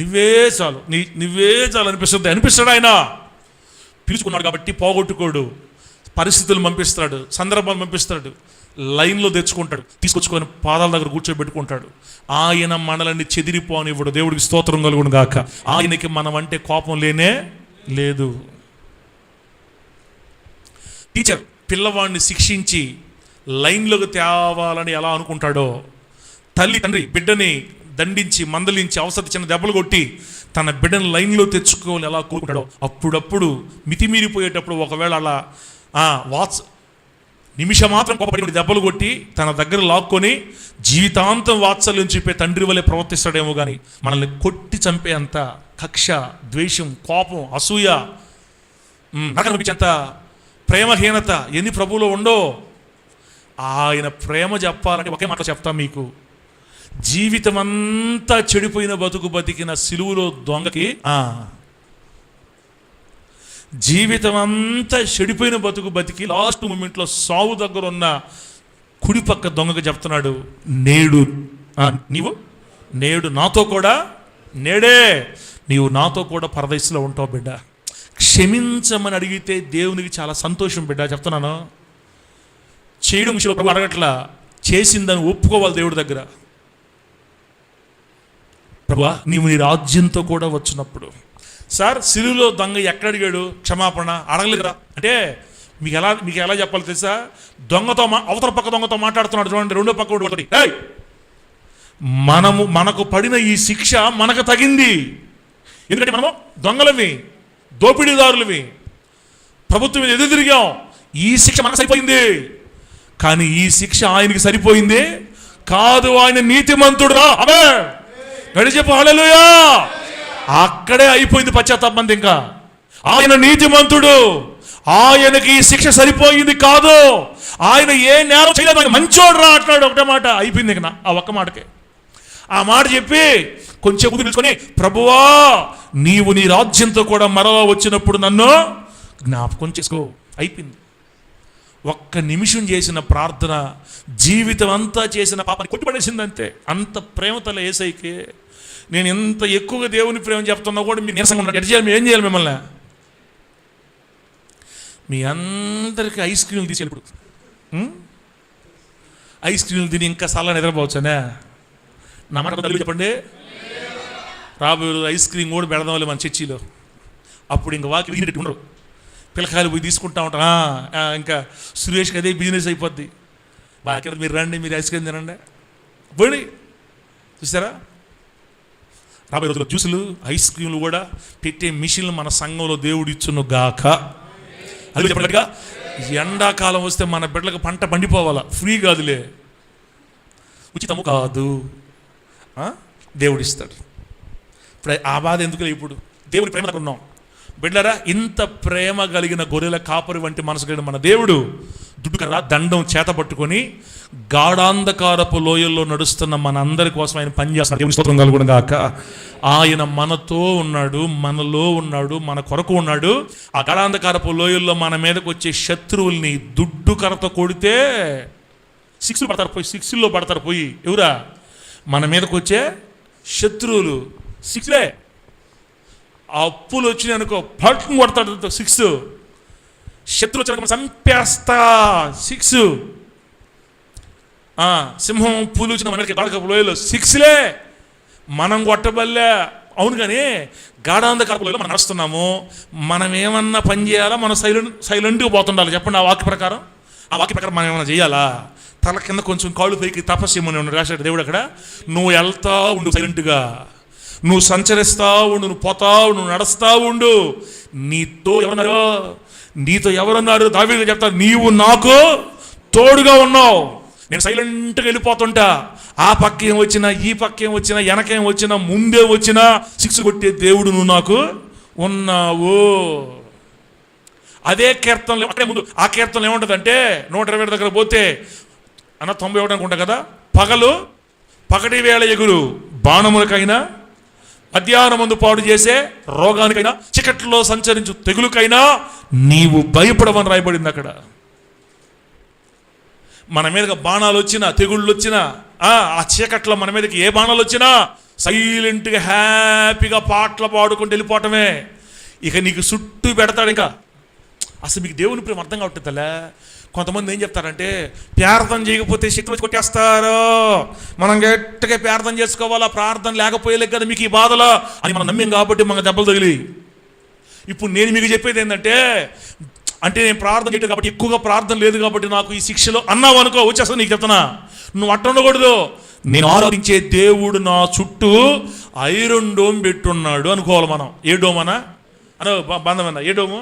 నువ్వే చాలు అనిపిస్తాడు. ఆయన పిలుచుకున్నాడు కాబట్టి పోగొట్టుకోడు. పరిస్థితులు పంపిస్తాడు, సందర్భాలు పంపిస్తాడు, లైన్లో తెచ్చుకుంటాడు, తీసుకొచ్చుకొని పాదాల దగ్గర కూర్చోబెట్టుకుంటాడు. ఆయన మనల్ని చెదిరిపోనివ్వడు. దేవుడికి స్తోత్రం కలుగును గాక. ఆయనకి మనం అంటే కోపం లేనే లేదు. టీచర్ పిల్లవాడిని శిక్షించి లైన్లోకి తేవాలని ఎలా అనుకుంటాడో, తండ్రి బిడ్డని దండించి మందలించి అవసరం చిన్న దెబ్బలు కొట్టి తన బిడ్డను లైన్లో తెచ్చుకోవాలి ఎలా కోరుకుంటాడో, అప్పుడప్పుడు మితిమీరిపోయేటప్పుడు ఒకవేళ అలా నిమిషం మాత్రం కోపపడి దెబ్బలు కొట్టి తన దగ్గర లాక్కొని జీవితాంతం వాత్సల్యం చూపే తండ్రి వలె ప్రవర్తిస్తాడేమో కానీ మనల్ని కొట్టి చంపే అంత కక్ష, ద్వేషం, కోపం, అసూయ, నరకనిపించేంత ప్రేమహీనత ఎన్ని ప్రభువులో ఉండో. ఆయన ప్రేమ చెప్పాలంటే ఒకే మాట చెప్తా మీకు. జీవితం అంతా చెడిపోయిన బతికిన సిలువలో దొంగకి, జీవితం అంతా చెడిపోయిన బతికి లాస్ట్ మూమెంట్లో సావు దగ్గర ఉన్న కుడి పక్క దొంగకి చెప్తున్నాడు, నేడు నాతో కూడా నీవు నాతో కూడా పరదేశంలో ఉంటావు బిడ్డ. క్షమించమని అడిగితే దేవునికి చాలా సంతోషం బిడ్డ. చెప్తున్నాను, చేయడం విషయంలో ప్రభు అడగట్లా, చేసిందని ఒప్పుకోవాలి దేవుడి దగ్గర. ప్రభువా నీవు నీ రాజ్యంతో కూడా వచ్చినప్పుడు. సార్ సిలువలో దొంగ ఎక్కడ అడిగాడు క్షమాపణ? అడగలేదురా. అంటే మీకు ఎలా చెప్పాలి తెలుసా? దొంగతో అవతల పక్క దొంగతో మాట్లాడుతున్నాడు చూడండి, రెండో పక్క ఒకటి. మనకు పడిన ఈ శిక్ష మనకు తగింది. ఎందుకంటే మనము దొంగలవి, దోపిడీదారులవి, ప్రభుత్వం మీద ఎదురు తిరిగాం. ఈ శిక్ష మనకు సరిపోయింది. కానీ ఈ శిక్ష ఆయనకి సరిపోయింది కాదు. ఆయన నీతిమంతుడురా. అమే గడిచెప్పు హల్లెలూయా. అక్కడే అయిపోయింది పశ్చాత్తాపం. ఇంకా ఆయన నీతిమంతుడు, ఆయనకి ఈ శిక్ష సరిపోయింది కాదు. ఆయన ఏ నేరం చేయలేదు, మంచోడు రా అంటున్నాడు. ఒకటే మాట అయిపోయింది. ఇంకా ఆ ఒక్క మాటకే ఆ మాట చెప్పి కొంచెం ముందు పిలుచుకొని, ప్రభువా నీవు నీ రాజ్యంతో కూడా మరలా వచ్చినప్పుడు నన్ను జ్ఞాపకం చేసుకో. అయిపోయింది. ఒక్క నిమిషం చేసిన ప్రార్థన జీవితం అంతా చేసిన పాపాన్ని కొట్టిపడేసిందంతే. అంత ప్రేమతల యేసయ్యకి నేను ఎంత ఎక్కువగా దేవుని ప్రేమ చెప్తున్నా కూడా మీరు నీరసంగా ఉన్నారు. ఎట్లా చేయాలి? ఏం చేయాలి? మిమ్మల్ని మీ అందరికీ ఐస్ క్రీమ్లు తీసేయాలి. ఇప్పుడు ఐస్ క్రీమ్లు తిని ఇంకా చాలా నిద్రపోవచ్చానే. నా మాట తల్లి చెప్పండి. రాబోయే ఐస్ క్రీమ్ కూడా పెడదాం వాళ్ళు మన చర్చిలో. అప్పుడు ఇంకా వాకి విగినట్టు ఉండరు. పిల్లకాయలు పోయి తీసుకుంటా ఉంటాం. ఇంకా సురేష్కి అదే బిజినెస్ అయిపోద్ది. బాగా మీరు రండి, మీరు ఐస్ క్రీమ్ తినండి పోయి. చూసారా? రాబోయే రోజుల్లో జ్యూసులు, ఐస్ క్రీమ్లు కూడా పెట్టే మిషన్లు మన సంఘంలో దేవుడు ఇచ్చును గాక. అది చెప్పినట్టుగా ఎండాకాలం వస్తే మన బిడ్డలకు పంట పండిపోవాలా. ఫ్రీ కాదులే, ఉచితము కాదు, దేవుడు ఇస్తాడు. ఇప్పుడు ఆ బాధ ఎందుకు? ఇప్పుడు దేవుడి ప్రేమ ఉన్నాం బిడ్డలారా. ఇంత ప్రేమ కలిగిన గొర్రెల కాపరి వంటి మనసు కలిగిన మన దేవుడు దుడ్డు కర్ర దండం చేత పట్టుకొని గాఢాంధకారపు లోయల్లో నడుస్తున్న మన అందరి కోసం ఆయన పనిచేస్తున్నాడు. దేవుని స్తోత్రం కలుగును గాక. ఆయన మనతో ఉన్నాడు, మనలో ఉన్నాడు, మన కొరకు ఉన్నాడు. ఆ గాఢాంధకారపు లోయల్లో మన మీదకి వచ్చే శత్రువుల్ని దుడ్డు కర్రతో కొడితే సిక్స్లో పడతారు పోయి. ఎవరా? మన మీదకి వచ్చే శత్రువులు. సిక్స్లే. ఆ అప్పులు వచ్చినాయి అనుకో, పట్టుకుని కొడతాడు 6. శత్రువు వచ్చిన చంపేస్తా 6. సింహం పూలు వచ్చిన మనకి గాఢాంధకారపు లోయలో 6లే. మనం కొట్టబల్లే. అవును, కానీ గాఢాంధకారపు లోయలో మనం నడుస్తున్నాము. మనం ఏమన్నా పని చేయాలా? మనం సైలెంట్గా పోతుండాలి. చెప్పండి ఆ వాక్య ప్రకారం. ఆ వాక్య ప్రకారం మనం ఏమైనా చేయాలా? తల కింద కొంచెం కాళ్ళు పైకి తపస్సు ఏమని రాశాడు దేవుడు అక్కడ. నువ్వు వెళ్తా ఉండు సైలెంట్గా, నువ్వు సంచరిస్తా ఉండు, నువ్వు పోతా ఉండు, నువ్వు నడుస్తా ఉండు. నీతో ఎవరున్నారు? దావీదు చెప్తారు, నీవు నాకు తోడుగా ఉన్నావు. నేను సైలెంట్గా వెళ్ళిపోతుంటా. ఆ పక్కేం వచ్చినా, ఈ పక్కేం వచ్చినా, వెనకేం వచ్చినా, ముందే వచ్చినా 6 కొట్టే దేవుడు నువ్వు నాకు ఉన్నావు. అదే కీర్తనలు అక్కడే ముందు ఆ కీర్తనలు ఏముంటుందంటే 120 దగ్గర పోతే 91 అనుకుంటా కదా, పగటి వేళ ఎగురు బాణములకైనా, మధ్యాహ్నం ముందు పాడు చేసే రోగానికైనా, చీకట్లో సంచరించు తెగులుకైనా నీవు భయపడవని రాయబడింది అక్కడ. మన మీదకి బాణాలు వచ్చినా, తెగుళ్ళు వచ్చినా, ఆ చీకట్లో మన మీదకి ఏ బాణాలు వచ్చినా సైలెంట్గా హ్యాపీగా పాటలు పాడుకుంటూ వెళ్ళిపోవటమే. ఇక నీకు చుట్టూ పెడతాడు. ఇంకా అసలు మీకు దేవుని ప్రేమ అర్థం కావట్లేదా? కొంతమంది ఏం చెప్తారంటే ప్రార్థన చేయకపోతే శక్తి వచ్చి కొట్టేస్తారు, మనం గట్టిగా ప్రార్థన చేసుకోవాలా, ప్రార్థన లేకపోయలే కదా మీకు ఈ బాధలు అని మనం నమ్మేం కాబట్టి మనకు దెబ్బలు తగిలి. ఇప్పుడు నేను మీకు చెప్పేది ఏంటంటే, అంటే నేను ప్రార్థన చేయటం కాబట్టి, ఎక్కువగా ప్రార్థన లేదు కాబట్టి నాకు ఈ శిక్షలో అన్నావు అనుకో, వచ్చేస్తా. నీకు చెప్తున్నా, నువ్వు అట్ట ఉండకూడదు. నేను ఆరాధించే దేవుడు నా చుట్టూ ఐరన్ డోమ్ పెట్టున్నాడు అనుకోవాలి మనం. ఏ డోమ్ అన్నా బంధమన్నా? ఏ డోము?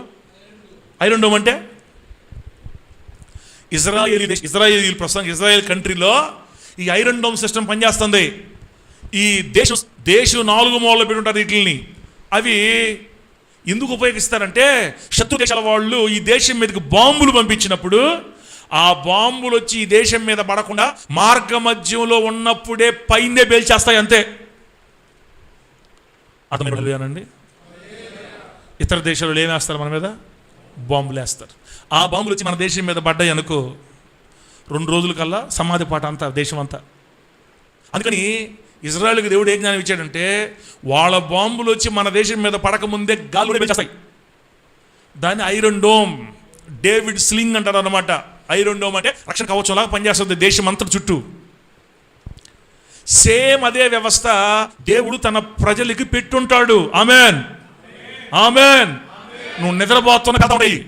ఐరన్ డోమ్ అంటే ఇజ్రాయేల్ ప్రస్తుతం ఇజ్రాయేల్ కంట్రీలో ఈ ఐరన్ డోమ్ సిస్టమ్ పనిచేస్తుంది. ఈ దేశం 4 మూలలు పెట్టుంటారు వీటిని. అవి ఎందుకు ఉపయోగిస్తారంటే, శత్రు దేశాల వాళ్ళు ఈ దేశం మీదకి బాంబులు పంపించినప్పుడు ఆ బాంబులు వచ్చి ఈ దేశం మీద పడకుండా మార్గ మధ్యంలో ఉన్నప్పుడే పైనే పేల్చేస్తాయి, అంతే. అర్థమేనండి? ఇతర దేశాలు ఏమేస్తారు మన మీద? బాంబులు వేస్తారు. ఆ బాంబులు వచ్చి మన దేశం మీద పడ్డాయి అనుకో, 2 రోజుల కల్లా సమాధి పాట అంతా దేశం అంతా. అందుకని ఇజ్రాయెల్కి దేవుడు ఏ జ్ఞానం ఇచ్చాడంటే, వాళ్ళ బాంబులు వచ్చి మన దేశం మీద పడకముందే గాలులు పెంచేస్తాయి. దాన్ని ఐరన్ డోమ్, డేవిడ్ స్లింగ్ అంటారు అనమాట. ఐరన్ డోమ్ అంటే రక్షణ కవచంలాగా పనిచేస్తుంది దేశం అంతా చుట్టూ. సేమ్ అదే వ్యవస్థ దేవుడు తన ప్రజలకి పెట్టుంటాడు. Amen, amen. నువ్వు నిద్రపోతున్న కథ ఉండయి,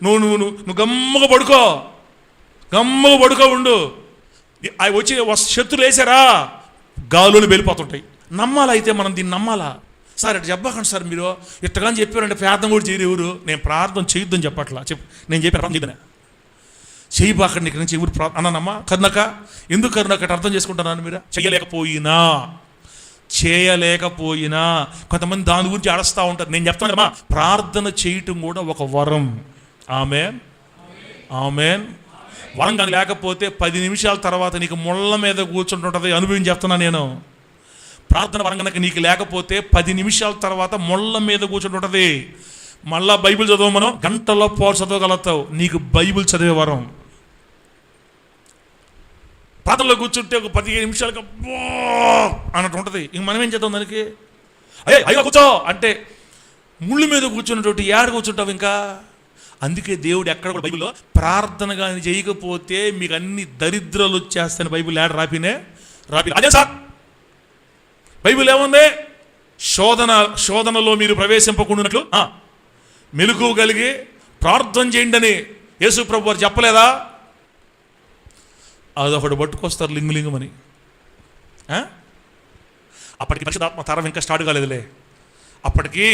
నువ్వు గమ్మగా పడుకో ఉండు. అవి వచ్చి శత్రులు వేసారా గాలులు వెళ్ళిపోతుంటాయి. నమ్మాలా? అయితే మనం దీన్ని నమ్మాలా? సార్ ఇట్లా చెప్పకండి సార్, మీరు ఇట్టగాని చెప్పారంటే ప్రార్థన కూడా చేయరు ఎవరు. నేను ప్రార్థన చేయొద్దని చెప్పట్లా, నేను చెప్పి ప్రార్థన చేయదనే చేయబాకండి ఇక్కడ నుంచి ఎవరు అన్నానమ్మా. కరుణక ఎందుకు కరుణక అర్థం చేసుకుంటున్నాను. మీరు చేయలేకపోయినా కొంతమంది దాని గురించి అడుస్తూ ఉంటారు. నేను చెప్తాను కదమ్మా, ప్రార్థన చేయటం కూడా ఒక వరం. ఆమేన్, ఆమేన్. వరం కానీ లేకపోతే 10 నిమిషాల తర్వాత నీకు ముళ్ళ మీద కూర్చుంటుంటుంది. అనుభవం చెప్తున్నా నేను. ప్రార్థన వరం కనుక నీకు లేకపోతే 10 నిమిషాల తర్వాత ముళ్ళ మీద కూర్చుంటుంటుంది. మళ్ళా బైబిల్ చదవ, మనం గంటలో పోరు చదవగలుగుతావు. నీకు బైబిల్ చదివే వరం. ప్రార్థనలో కూర్చుంటే ఒక 15 నిమిషాలకు అన్నట్టు ఉంటుంది. ఇంక మనం ఏం చేద్దాం దానికి? అయ్యో కూర్చో అంటే ముళ్ళు మీద కూర్చున్నటువంటి ఏడ కూర్చుంటావు ఇంకా. అందుకే దేవుడు ఎక్కడ కూడా బైబిల్లో ప్రార్థన కానీ చేయకపోతే మీకు అన్ని దరిద్రాలు వచ్చేస్తాయని బైబిల్ ఏడ రాపినే. అదే సార్ బైబిల్ ఏముంది? శోధనలో మీరు ప్రవేశింపకుండానట్లు మెలకువ కలిగి ప్రార్థన చేయండి అని యేసు ప్రభు వారు చెప్పలేదా? అదొకటి పట్టుకొస్తారు లింగులింగమని. అప్పటికి పరిశుద్ధాత్మ తరం ఇంకా స్టార్ట్ కాలేదులే. అప్పటికి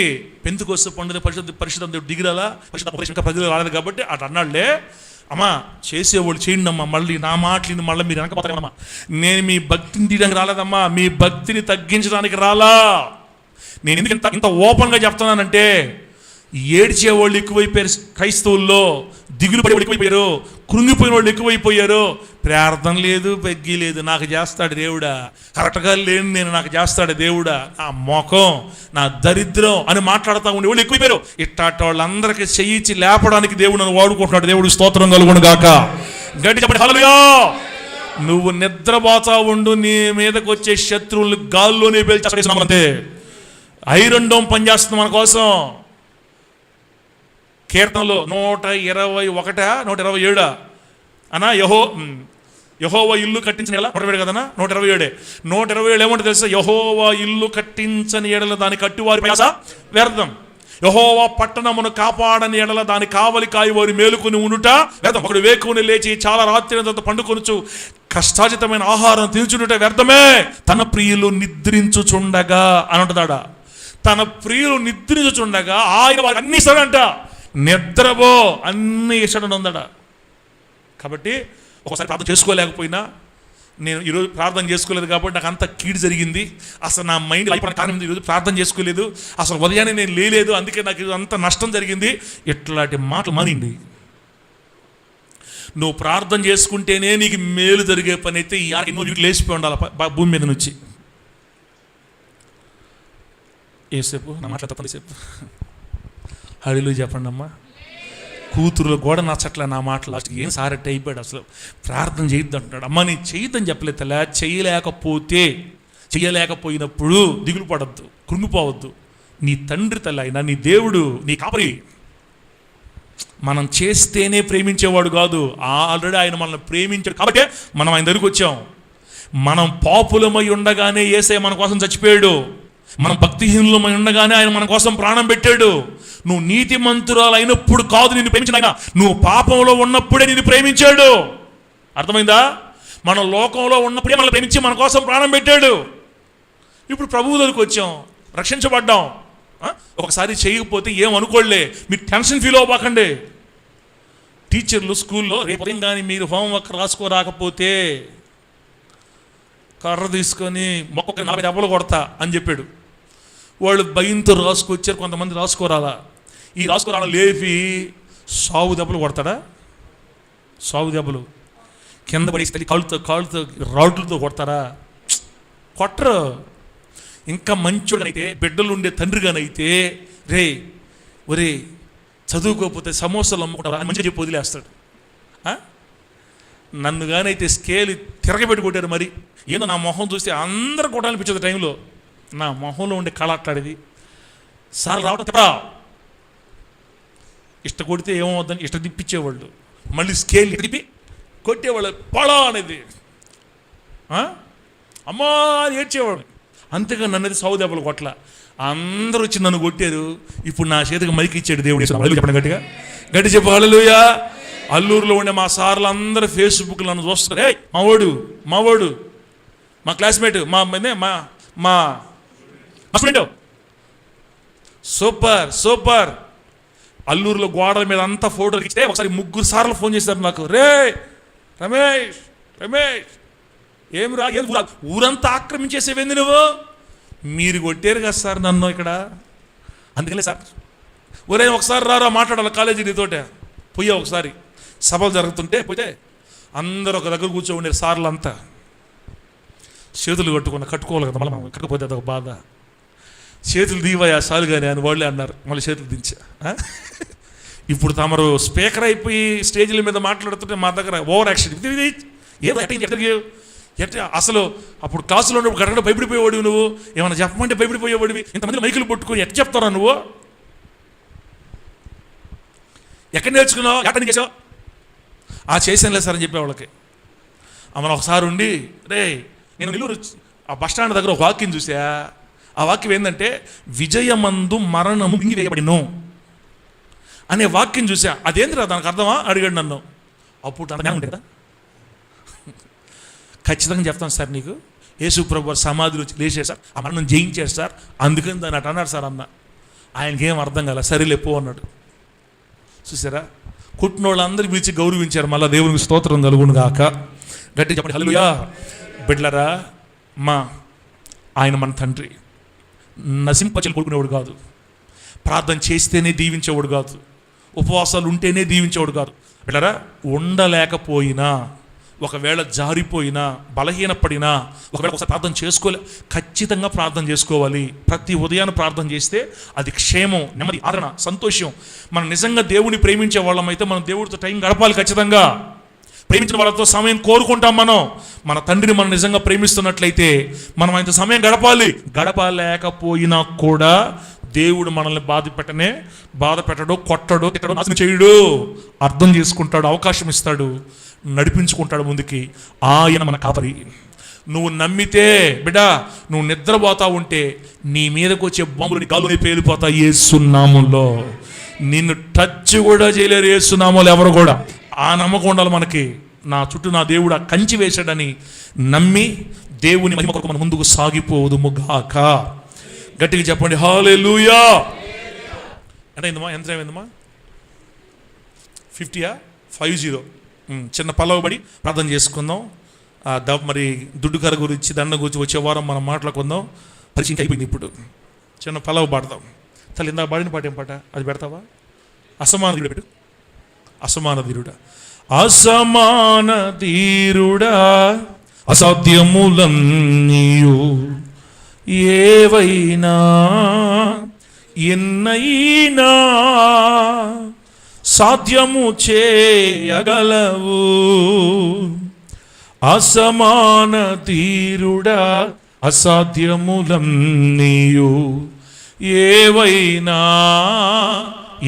పెంతెకొస్తు పండుగ పరిశుద్ధ దేవుడు దిగిరాలా, పరిశుద్ధ ఇంకా ప్రజలు రాలేదు కాబట్టి అటు అన్నాడులే. అమ్మా చేసేవాళ్ళు చేయండి అమ్మా, మళ్ళీ నా మాటలు మళ్ళీ మీరు వెనకపోతారమ్మా. నేను మీ భక్తిని తీయడానికి రాలేదమ్మా, మీ భక్తిని తగ్గించడానికి రాలా. నేను ఎందుకు ఇంత ఓపెన్గా చెప్తున్నానంటే, ఏడ్చేవాళ్ళు ఎక్కువైపోయారు క్రైస్తవుల్లో, దిగులు పడే వాళ్ళు ఎక్కువైపోయారు, కృంగిపోయిన వాళ్ళు ఎక్కువైపోయారు. ప్రార్థన లేదు, బగ్గి లేదు, నాకు చేస్తాడు దేవుడా. కరెక్ట్గా లేని నేను నాకు చేస్తాడు దేవుడా. నా మొఖం, నా దరిద్రం అని మాట్లాడుతూ ఉండే వాళ్ళు ఎక్కువైపోయారు. ఇట్టాట వాళ్ళందరికీ చెయ్యిచ్చి లేపడానికి దేవుడు నన్ను వాడుకుంటున్నాడు. దేవుడు స్తోత్రం కలుగును గాక. గట్టి చెప్పండి హల్లెలూయా. నువ్వు నిద్రపోతా ఉండు, నీ మీదకి వచ్చే శత్రువులు గాల్లోనే పేల్చేస్తున్నాం అంతే. ఐరన్ డోమ్ పనిచేస్తుంది మన కోసం. కీర్తనలో 121 127 అన్నా యెహోవా ఇల్లు కట్టించిన ఎడల 127 కదన్నా 127 127 ఏమంటే తెలుసా? యెహోవా ఇల్లు కట్టించని ఎడల దాని కట్టువారి ప్రయాస వ్యర్థం. యెహోవా పట్టణమును కాపాడని ఎడల దాని కావలి కాయవారి మేలుకొని ఉండుట వ్యర్థం. ఒకడు వేకుని లేచి చాలా రాత్రి తర్వాత పండుకొనుచు కష్టాజితమైన ఆహారం తినుచుండుట వ్యర్థమే. తన ప్రియులు నిద్రించుచుండగా అని ఉంటుందాడా. తన ప్రియులు నిద్రించుచుండగా ఆయన వారికి అన్ని ఇస్తాడంట. నిద్రపో అన్ని ఇస్తాడని ఉందడా. కాబట్టి ఒకసారి ప్రార్థన చేసుకోలేకపోయినా నేను ఈరోజు ప్రార్థన చేసుకోలేదు కాబట్టి నాకు అంత కీడు జరిగింది, అసలు నా మైండ్ అయిపోయిన కారణం ఈరోజు ప్రార్థన చేసుకోలేదు, అసలు ఉదయాన్నే నేను లేలేదు, అందుకే నాకు అంత నష్టం జరిగింది. ఇట్లాంటి మాటలు మానింది. నువ్వు ప్రార్థన చేసుకుంటేనే నీకు మేలు జరిగే పని అయితే ఎన్నో లేచిపోయి ఉండాలి భూమి మీద నుంచి. ఏసేపు నా మాట్లాడతా సేపు హల్లెలూయా చెప్పండి అమ్మా. కూతురులో కూడా నచ్చట్లే నా మాట. లాస్ట్కి ఏం సారెట్ అయిపోయాడు, అసలు ప్రార్థన చేయొద్దు అంటున్నాడు. అమ్మ నేను చేయొద్దని చెప్పలేదు తల్లా, చేయలేకపోయినప్పుడు దిగులు పడద్దు, కృంగిపోవద్దు. నీ తండ్రి తల్లి అయినా నీ దేవుడు నీ కాపరి. మనం చేస్తేనే ప్రేమించేవాడు కాదు, ఆల్రెడీ ఆయన మనల్ని ప్రేమించాడు కాబట్టి మనం ఆయన దగ్గరికి వచ్చాం. మనం పాపులమై ఉండగానే యేసయ్య మన కోసం చచ్చిపోయాడు. మనం భక్తిహీనులమై ఉండగానే ఆయన మన కోసం ప్రాణం పెట్టాడు. నువ్వు నీతిమంతురాలు అయినప్పుడు కాదు నిన్ను ప్రేమించిన ఆయన, నువ్వు పాపంలో ఉన్నప్పుడే నిన్ను ప్రేమించాడు. అర్థమైందా? మనం లోకంలో ఉన్నప్పుడే మనల్ని ప్రేమించి మన కోసం ప్రాణం పెట్టాడు. ఇప్పుడు ప్రభువు దగ్గరికి వచ్చాం, రక్షించబడ్డాం. ఒకసారి చేయకపోతే ఏం అనుకోలే, మీరు టెన్షన్ ఫీల్ అవ్వకండి. టీచర్లు స్కూల్లో రేపు కానీ మీరు హోంవర్క్ రాసుకోరాకపోతే కర్ర తీసుకొని మొక్క 40 దెబ్బలు కొడతా అని చెప్పాడు. వాళ్ళు భయంతో రాసుకొచ్చారు, కొంతమంది రాసుకోరాలా. ఈ రాసుకోరాలా లేపి సావు దెబ్బలు కొడతాడా? సావు దెబ్బలు కింద పడేసి కాళ్ళతో రాడ్లతో కొడతారా? కొట్టరు. ఇంకా మంచోడనైతే, బిడ్డలు ఉండే తండ్రిగానైతే ఒరే చదువుకోకపోతే సమోసాలు అమ్ముకుంటారా అని మంచిగా చెప్పి వదిలేస్తాడు. నన్ను కానైతే స్కేల్ తిరగబెట్టి కొట్టారు. మరి ఏదో నా మొహం చూస్తే అందరూ కొట్టాలనిపించేది టైంలో. నా మొహంలో ఉండే కళ అట్లాడేది. సార్ రావటం తిప్పరా, ఇష్ట కొడితే ఏమవుద్దని ఇష్ట తిప్పించేవాళ్ళు, మళ్ళీ స్కేల్ తిప్పి కొట్టేవాళ్ళు. పొలా అనేది అమ్మా అని ఏడ్చేవాడు. అంతేగా నన్నది సావు దెబ్బలు కొట్ల. అందరూ వచ్చి నన్ను కొట్టారు. ఇప్పుడు నా చేతికి మైకి ఇచ్చాడు దేవుడు. చెప్పండి గట్టిగా, గట్టి చెప్పు హల్లెలూయా. అల్లూరులో ఉండే మా సార్లు అందరూ ఫేస్బుక్లో నన్ను చూస్తారు. మావాడు మా క్లాస్మేట్, మా ఫ్రెండ్, సూపర్. అల్లూరులో గోడల మీద అంతా ఫోటోలు ఇస్తే ఒకసారి 3 సార్లు ఫోన్ చేశారు నాకు. రమేష్ ఏం ఊరంతా ఆక్రమించేసేవేంది నువ్వు? మీరు కొట్టారు కదా సార్ నన్ను ఇక్కడ, అందుకనే సార్ ఒరే ఒకసారి రారా మాట్లాడాలి కాలేజీ నీతోటే. పోయా ఒకసారి సభలు జరుగుతుంటే పోతే అందరూ ఒక దగ్గర కూర్చో ఉండే సార్లు అంతా చేతులు కట్టుకోవాలి కదా, మళ్ళీ కట్టుకోపోతే అదొక బాధ. చేతులు దీవయ్యా సాలు కానీ అని వాళ్ళే అన్నారు. మళ్ళీ చేతులు దించా. ఇప్పుడు తమరు స్పీకర్ అయిపోయి స్టేజ్ల మీద మాట్లాడుతుంటే మా దగ్గర ఓవర్ యాక్షన్. అసలు అప్పుడు క్లాసులో ఉన్నప్పుడు గడగడ భయపడిపోయేవాడివి నువ్వు. ఏమైనా చెప్పమంటే భయపడిపోయేవాడివి. ఇంతమంది మైకులు పట్టుకొని ఎట్లా చెప్తారా నువ్వు? ఎక్కడ నేర్చుకున్నావు? ఎక్కడ చేసావు? చేసానులే సార్ అని చెప్పే వాళ్ళకి. మన ఒకసారి ఉండి నేను నెల్లూరు ఆ బస్టాండ్ దగ్గర ఒక వాక్యం చూసా. ఆ వాక్యం ఏంటంటే విజయమందు మరణము మింగివేయబడిను అనే వాక్యం చూసా. అదేంటిరా దానికి అర్థమా అడిగాడు నన్ను. అప్పుడు అర్థం ఉంటుంది కదా. ఖచ్చితంగా చెప్తాను సార్ నీకు, యేసు ప్రభువు సమాధిలో లేచారు సార్, ఆ మరణం జయించారు సార్, అందుకని దాన్ని అటు అన్నాడు సార్ అన్న. ఆయనకి ఏం అర్థం కాలే, సరేలే పో అన్నాడు. చూసారా, కుట్టిన వాళ్ళందరూ పిలిచి గౌరవించారు. మళ్ళీ దేవునికి స్తోత్రం కలుగును గాక. గట్టి చెప్పండి హల్లెలూయా. బిడ్డలారా, ఆయన మన తండ్రి. నశింపచలు కొడుకునేవాడు కాదు, ప్రార్థన చేస్తేనే దీవించేవాడు కాదు, ఉపవాసాలు ఉంటేనే దీవించేవాడు కాదు. బిడ్డలారా, ఉండలేకపోయినా, ఒకవేళ జారిపోయినా, బలహీనపడినా, ఒకవేళ ఒకసారి ప్రార్థన చేసుకోలే, ఖచ్చితంగా ప్రార్థన చేసుకోవాలి. ప్రతి ఉదయాన్ని ప్రార్థన చేస్తే అది క్షేమం, నెమ్మది, ఆదరణ, సంతోషం. మనం నిజంగా దేవుని ప్రేమించే వాళ్ళం అయితే మనం దేవుడితో టైం గడపాలి. ఖచ్చితంగా ప్రేమించిన వాళ్ళతో సమయం కోరుకుంటాం. మన తండ్రిని మనం నిజంగా ప్రేమిస్తున్నట్లయితే మనం ఆయనతో సమయం గడపాలి. గడపలేకపోయినా కూడా దేవుడు మనల్ని బాధ పెట్టడు, కొట్టడు, తిట్టడు, నాశనం చేయడు. అర్థం చేసుకుంటాడు, అవకాశం ఇస్తాడు, నడిపించుకుంటాడు ముందుకి. ఆయన మన కాపరి. నువ్వు నమ్మితే బిడ్డ, నువ్వు నిద్రపోతా ఉంటే నీ మీదకి వచ్చే బాంబులు గాల్లోనే పేలిపోతాయి యేసు నామములో. నిన్ను టచ్ కూడా చేయలేరు యేసు నామములో ఎవరు కూడా. ఆ నమ్మకం ఉండాలి మనకి. నా చుట్టూ నా దేవుడు ఆ కంచి వేశాడని నమ్మి దేవుని మహిమ కొరకు మనం ముందుకు సాగిపోదుము గాక. గట్టిగా చెప్పండి హల్లెలూయా. ఎంత అయిందమ్మా? ఎంత ఏమైందమ్మా? 50 చిన్న పల్లవబడి ప్రార్థన చేసుకుందాం. మరి దుడ్డుకర గురించి, దండ గురించి వచ్చే వారం మనం మాట్లాడుకుందాం. పరిచయం అయిపోయింది. ఇప్పుడు చిన్న పలవ పాడదాం. తల్లి ఇందాక పాడిన పాట ఏం పాట అది పెడతావా? అసమాన ధీరుడా పెట్టు. అసమాన ధీరుడా, అసమాన ధీరుడా, అసాధ్యములన్నీయు ఏవైనా ఎన్నైనా సాధ్యము చేయగలవు. అసమాన ధీరుడా, అసాధ్యములన్నీయు ఏవైనా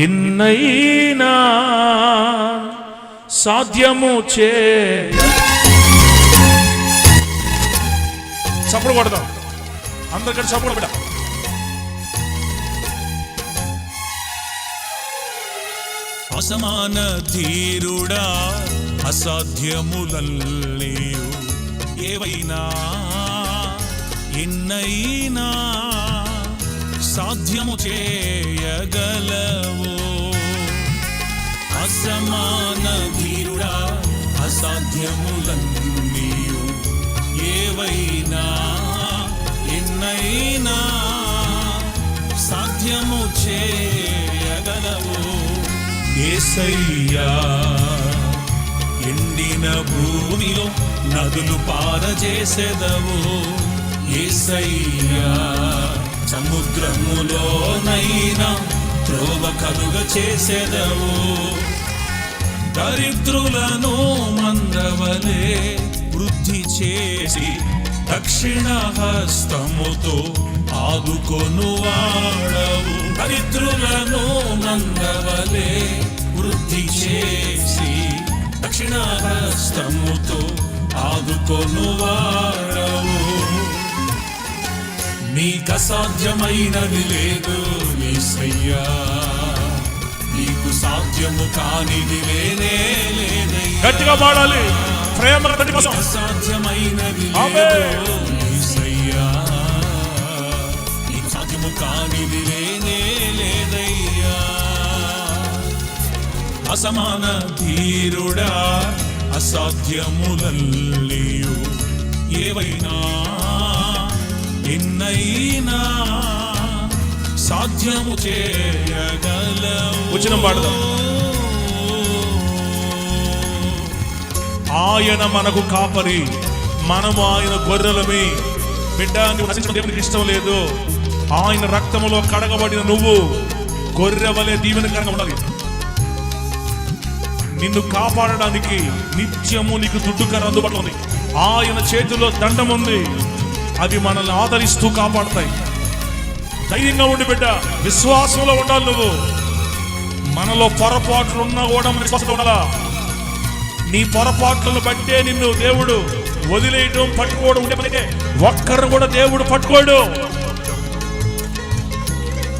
ఎన్నైనా సాధ్యము చప్పుడు కొడదాం అందరికంటే. చప్పుడు బిడ్డ, అసమాన ధీరుడా, అసాధ్యములన్నీయు ఏవైనా ఎన్నైనా సాధ్యము చేయగలవు. అసమాన ధీరుడా, అసాధ్యములన్నీయు ఏవైనా ఎన్నైనా సాధ్యము చేయగలవు. యేసయ్యా, ఎండిన భూమిలో నదులు పారజేసెదవు. యేసయ్యా, సముద్రములోనైనా త్రోవ కలుగ చేసెదవు. దరిద్రులను మందవలే వృద్ధి చేసి దక్షిణ హస్తముతో ఆదుకొనువాడవు. దరిద్రులను మందవలే వృద్ధి చేసి దక్షిణ హస్తముతో ఆదుకొనువాడవు. నీకు అసాధ్యమైనది లేదు యేసయ్యా, నీకు సాధ్యము కానిది లేనే లేదయ్యా. గట్టిగా పాడాలి ప్రేమ కోసం. అసాధ్యమైనది లేదు యేసయ్యా, నీకు సాధ్యము కానిది లేనే లేదయ్యా. అసమాన ధీరుడా, అసాధ్యములన్నీయు ఏవైనా ఎన్నైనా సాధ్యము చేయగలవు. వచ్చిన పాడదాం. ఆయన మనకు కాపరి, మనము ఆయన గొర్రెలమి. బిడ్డ, నువ్వు నశించడం దేవునికి ఇష్టం లేదు. ఆయన రక్తములో కడగబడిన నువ్వు గొర్రె వలె దీవెనకరంగా ఉండాలి. నిన్ను కాపాడడానికి నిత్యము నీకు దుడ్డుకర అందుబాటులో ఉంది. ఆయన చేతిలో దండం ఉంది, అది మనల్ని ఆదరిస్తూ కాపాడతాయి. ధైర్యంగా ఉండి బిడ్డ, విశ్వాసంలో ఉండాలి. నువ్వు మనలో పొరపాట్లు ఉన్నా కూడా విశ్వాసంతో ఉండాలా. నీ పొరపాట్లను బట్టే నిన్ను దేవుడు వదిలేయడం, పట్టుకోవడం ఉండే మనకే. ఒక్కరు కూడా దేవుడు పట్టుకోడు.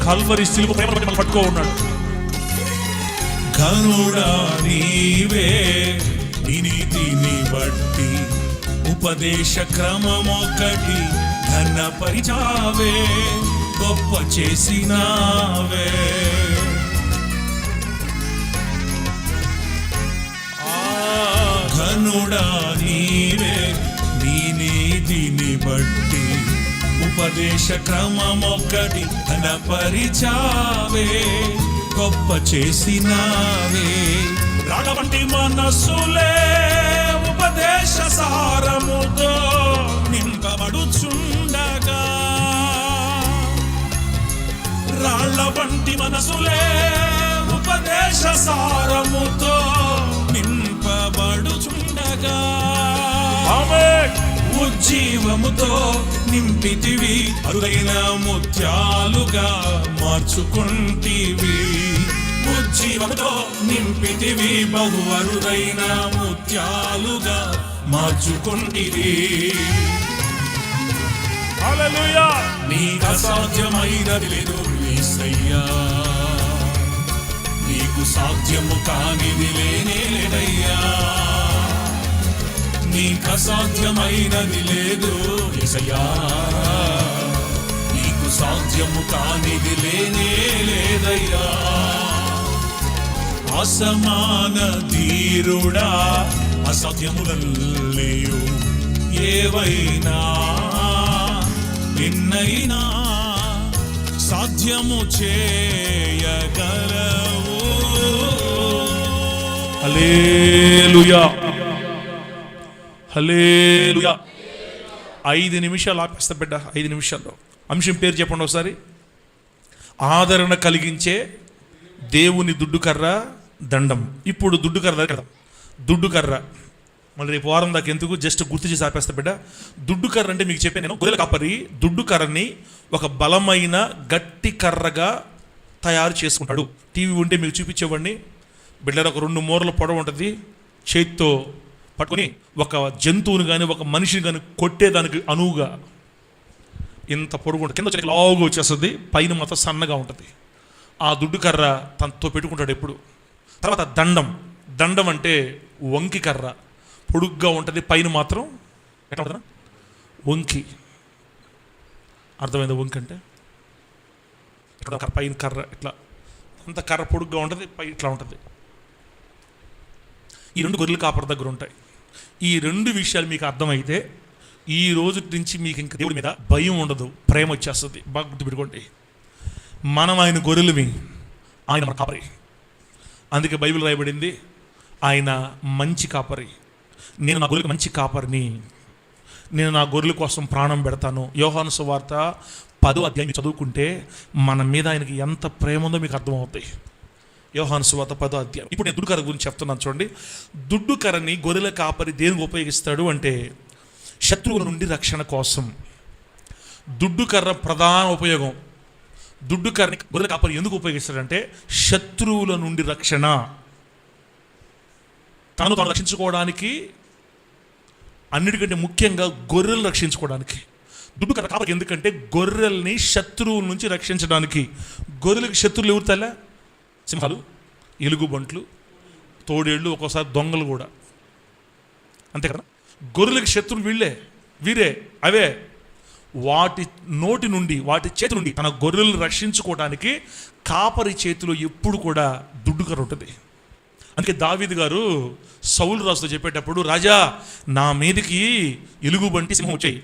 కల్వరి సిలువ ప్రేమ పట్టుకో ఉన్నాడు. ఘనుడా నీవే, నీ నీతిని బట్టి ఉపదేశ క్రమమొకటి ఘనపరిచావే, గొప్ప చేసినావే. ఘనుడా నీవే, నీ నీతిని బట్టి ఉపదేశ క్రమమొకటి ఘనపరిచావే, గొప్ప చేసినావే. రాళ్ళ వంటి మనస్సులే ఉపదేశ సారముతో నింపబడుచుండగా, రాళ్ళ వంటి మనసులే ఉపదేశ సారముతో నింపబడుచుండగా, ఉజ్జీవముతో నింపితివి, అరుదైన ముత్యాలుగా మార్చుకుంటివి. ఉజ్జీవముతో నింపితివి, బహు అరుదైన ముత్యాలుగా మార్చుకుంటివి. హల్లెలూయా. నీకు అసాధ్యమైనది లేదు యేసయ్యా, నీకు సాధ్యము కానిది లేనే లేదయ్యా. నీకు అసాధ్యమైనది లేదు యేసయ్యా, నీకు సాధ్యము కానిది లేనే లేదయ్యా. అసమాన ధీరుడా, అసాధ్యములన్నీయు ఏవైనా నిన్నైనా సాధ్యము చేయగలవు. హల్లెలూయా, హల్లెలూయా. 5 నిమిషాలు ఆపేస్తా బిడ్డ, 5 నిమిషాల్లో. అంశం పేరు చెప్పండి ఒకసారి. ఆదరణ కలిగించే దేవుని దుడ్డు కర్ర దండం. ఇప్పుడు దుడ్డు కర్ర కదా, దుడ్డు కర్ర మళ్ళీ రేపు వారం దాకా ఎందుకు, జస్ట్ గుర్తు చేసి ఆపేస్తా బిడ్డ. దుడ్డు కర్ర అంటే మీకు చెప్పాను నేను, గొర్రెల కాపరి దుడ్డు కర్రని ఒక బలమైన గట్టి కర్రగా తయారు చేసుకుంటాడు. టీవీ ఉంటే మీకు చూపించేవాడిని బిడ్డలు. ఒక 2 మూరల పొడవు ఉంటుంది, చేతితో పట్టుకొని ఒక జంతువుని కానీ ఒక మనిషిని కానీ కొట్టేదానికి అనువుగా ఇంత పొడుగు ఉంటుంది, కింద వచ్చి లావుగా వచ్చేస్తుంది, పైన మాత్రం సన్నగా ఉంటుంది. ఆ దుడ్డు కర్ర తనతో పెట్టుకుంటాడు ఎప్పుడు. తర్వాత దండం. దండం అంటే వంకి కర్ర, పొడుగ్గా ఉంటుంది, పైన మాత్రం ఎట్లా ఉంటుందా వంకి. అర్థమైంది వంకి అంటే? ఇక్కడ పైన కర్ర ఇట్లా, అంత కర్ర పొడుగ్గా ఉంటుంది, పై ఇట్లా ఉంటుంది. ఈ 2 గొర్రెల కాపరి దగ్గర ఉంటాయి. ఈ 2 విషయాలు మీకు అర్థమైతే ఈ రోజు నుంచి మీకు ఇంకా దేవుడి మీద భయం ఉండదు, ప్రేమ వచ్చేస్తుంది. బాగా గుర్తుపెట్టుకోండి, మనం ఆయన గొర్రెలమి, ఆయన మన కాపరి. అందుకే బైబిల్ రాయబడింది, ఆయన మంచి కాపరి. నేను నా గొర్రెలకు మంచి కాపరిని, నేను నా గొర్రెల కోసం ప్రాణం పెడతాను. యోహాను సువార్త 10వ అధ్యాయం చదువుకుంటే మన మీద ఆయనకి ఎంత ప్రేమ ఉందో మీకు అర్థమవుతాయి. యోహాను సువార్త 10వ అధ్యాయం. ఇప్పుడు నేను దుడ్డు కర్ర గురించి చెప్తున్నాను చూడండి. దుడ్డు కర్రని గొర్రెల కాపరి దేనికి ఉపయోగిస్తాడు అంటే శత్రువుల నుండి రక్షణ కోసం. దుడ్డు కర్ర ప్రధాన ఉపయోగం. దుడ్డు కర్రని గొర్రెల కాపరి ఎందుకు ఉపయోగిస్తాడంటే శత్రువుల నుండి రక్షణ, తను రక్షించుకోవడానికి, అన్నిటికంటే ముఖ్యంగా గొర్రెలను రక్షించుకోవడానికి. దుడ్డు కర్ర కాపరికి ఎందుకంటే గొర్రెల్ని శత్రువుల నుంచి రక్షించడానికి. గొర్రెలకి శత్రువులు ఎవరు తల్ల? సింహాలు, ఎలుగుబంట్లు, తోడేళ్ళు, ఒక్కోసారి దొంగలు కూడా, అంతే కదా. గొర్రెలకి శత్రువులు వీరే అవే. వాటి నోటి నుండి, వాటి చేతి నుండి తన గొర్రెలను రక్షించుకోవడానికి కాపరి చేతిలో ఎప్పుడు కూడా దుడ్డు కర్ర ఉంటుంది. అందుకే దావీదు గారు సౌలు రాజుతో చెప్పేటప్పుడు, రాజా నా మీదకి ఎలుగుబంటి సింహం వచ్చాయి,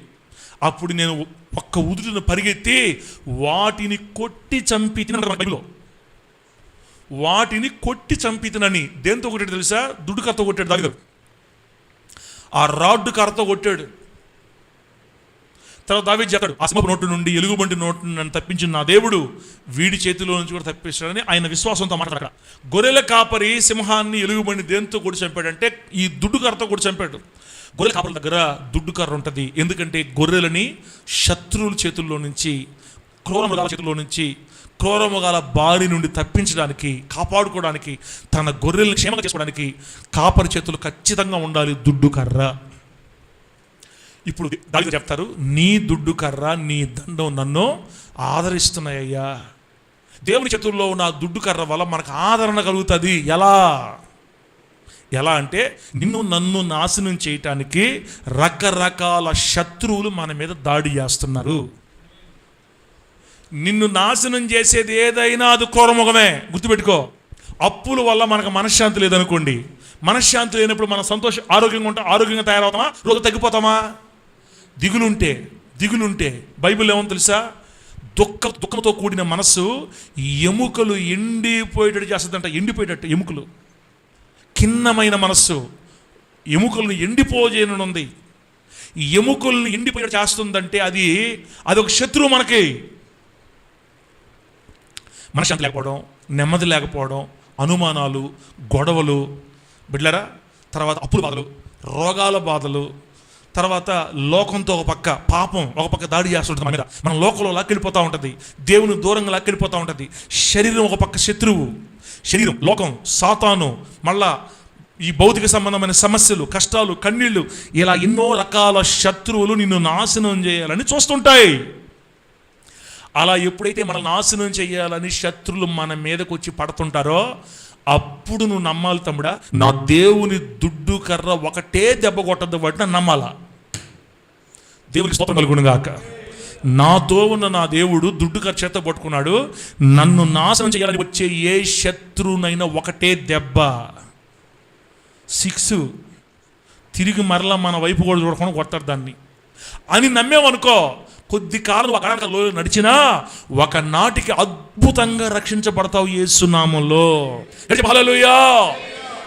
అప్పుడు నేను ఒక్క ఉదుటిని పరిగెత్తి వాటిని కొట్టి చంపి తినలో, వాటిని కొట్టి చంపి తినని. దేంతో కొట్టాడు తెలుసా? దుడ్డు కర్రతో కొట్టాడు దావీదు గారు. ఆ రాడ్డు కర్రతో కొట్టాడు. తర్వాత దావీదు చెప్పాడు, ఆ సింహపు నోటు నుండి, ఎలుగుబంటి నోటు నన్ను తప్పించిన నా దేవుడు వీడి చేతిలో నుంచి కూడా తప్పిస్తాడని ఆయన విశ్వాసంతో మాట్లాడాడు. గొర్రెల కాపరి సింహాన్ని, ఎలుగుబంటి దేంతో కూడా చంపాడంటే ఈ దుడ్డు కర్రతో కూడా చంపాడు. గొర్రెల కాపరి దగ్గర దుడ్డు కర్ర ఉంటుంది. ఎందుకంటే గొర్రెలని శత్రువుల చేతుల్లో నుంచి, క్రూరమృగాల చేతుల్లో నుంచి, క్రూరమృగాల బారి నుండి తప్పించడానికి, కాపాడుకోవడానికి, తన గొర్రెలను క్షేమంగా చేసుకోవడానికి కాపరి చేతులు ఖచ్చితంగా ఉండాలి దుడ్డు కర్ర. ఇప్పుడు దావీదు చెప్తారు, నీ దుడ్డు కర్ర, నీ దండం నన్ను ఆదరిస్తున్నాయ్యా. దేవుని చేతుల్లో ఉన్న దుడ్డు కర్ర వల్ల మనకు ఆదరణ కలుగుతుంది. ఎలా అంటే నిన్ను నన్ను నాశనం చేయటానికి రకరకాల శత్రువులు మన మీద దాడి చేస్తున్నారు. నిన్ను నాశనం చేసేది ఏదైనా అది క్రూరముఖమే, గుర్తుపెట్టుకో. అప్పుల వల్ల మనకు మనశ్శాంతి లేదనుకోండి, మనశ్శాంతి లేనప్పుడు మనం ఆరోగ్యంగా ఉంటాం, ఆరోగ్యంగా తయారవుతామా? రోజు తగ్గిపోతామా? దిగులుంటే బైబిల్ ఏమో తెలుసా? దుఃఖంతో కూడిన మనస్సు ఎముకలు ఎండిపోయేటట్టు చేస్తుందంట. ఎండిపోయేటట్టు ఎముకలు, ఖిన్నమైన మనస్సు ఎముకలను ఎండిపోజేయనుంది. ఎముకలను ఎండిపోయేటట్టు చేస్తుందంటే అది ఒక శత్రువు మనకి. మనశ్శాంతి లేకపోవడం, నెమ్మది లేకపోవడం, అనుమానాలు, గొడవలు, బిడ్డలారా, తర్వాత అప్పుల బాధలు, రోగాల బాధలు, తర్వాత లోకంతో ఒక పక్క పాపం ఒక పక్క దాడి చేస్తుంటుంది మన మీద. మన లోకంలో లాక్కెళ్ళిపోతూ ఉంటుంది, దేవుని దూరంగా లాక్కెళ్ళిపోతూ ఉంటుంది. శరీరం ఒక పక్క శత్రువు, శరీరం, లోకం, సాతాను, మళ్ళా ఈ భౌతిక సంబంధమైన సమస్యలు, కష్టాలు, కన్నీళ్లు, ఇలా ఎన్నో రకాల శత్రువులు నిన్ను నాశనం చేయాలని చూస్తుంటాయి. అలా ఎప్పుడైతే మనల్ని నాశనం చేయాలని శత్రువులు మన మీదకి వచ్చి పడుతుంటారో అప్పుడు నువ్వు నమ్మాలి తమ్ముడా, నా దేవుని దుడ్డు కర్ర ఒకటే దెబ్బ కొట్టద్దు బట్టి నన్ను నమ్మాలా. దేవునికి స్తోత్రం కలుగును గాక. నాతో ఉన్న నా దేవుడు దుడ్డు కర్ర చేత పట్టుకున్నాడు. నన్ను నాశనం చేయాలని వచ్చే ఏ శత్రువునైనా ఒకటే దెబ్బ, 6 తిరిగి మరలా మన వైపు కూడా చూడకుండా కొడతాడు దాన్ని అని నమ్మేమనుకో, కొద్ది కాలం ఒక నడిచినా ఒకనాటికి అద్భుతంగా రక్షించబడతావు యేసు నామములో. హల్లెలూయా.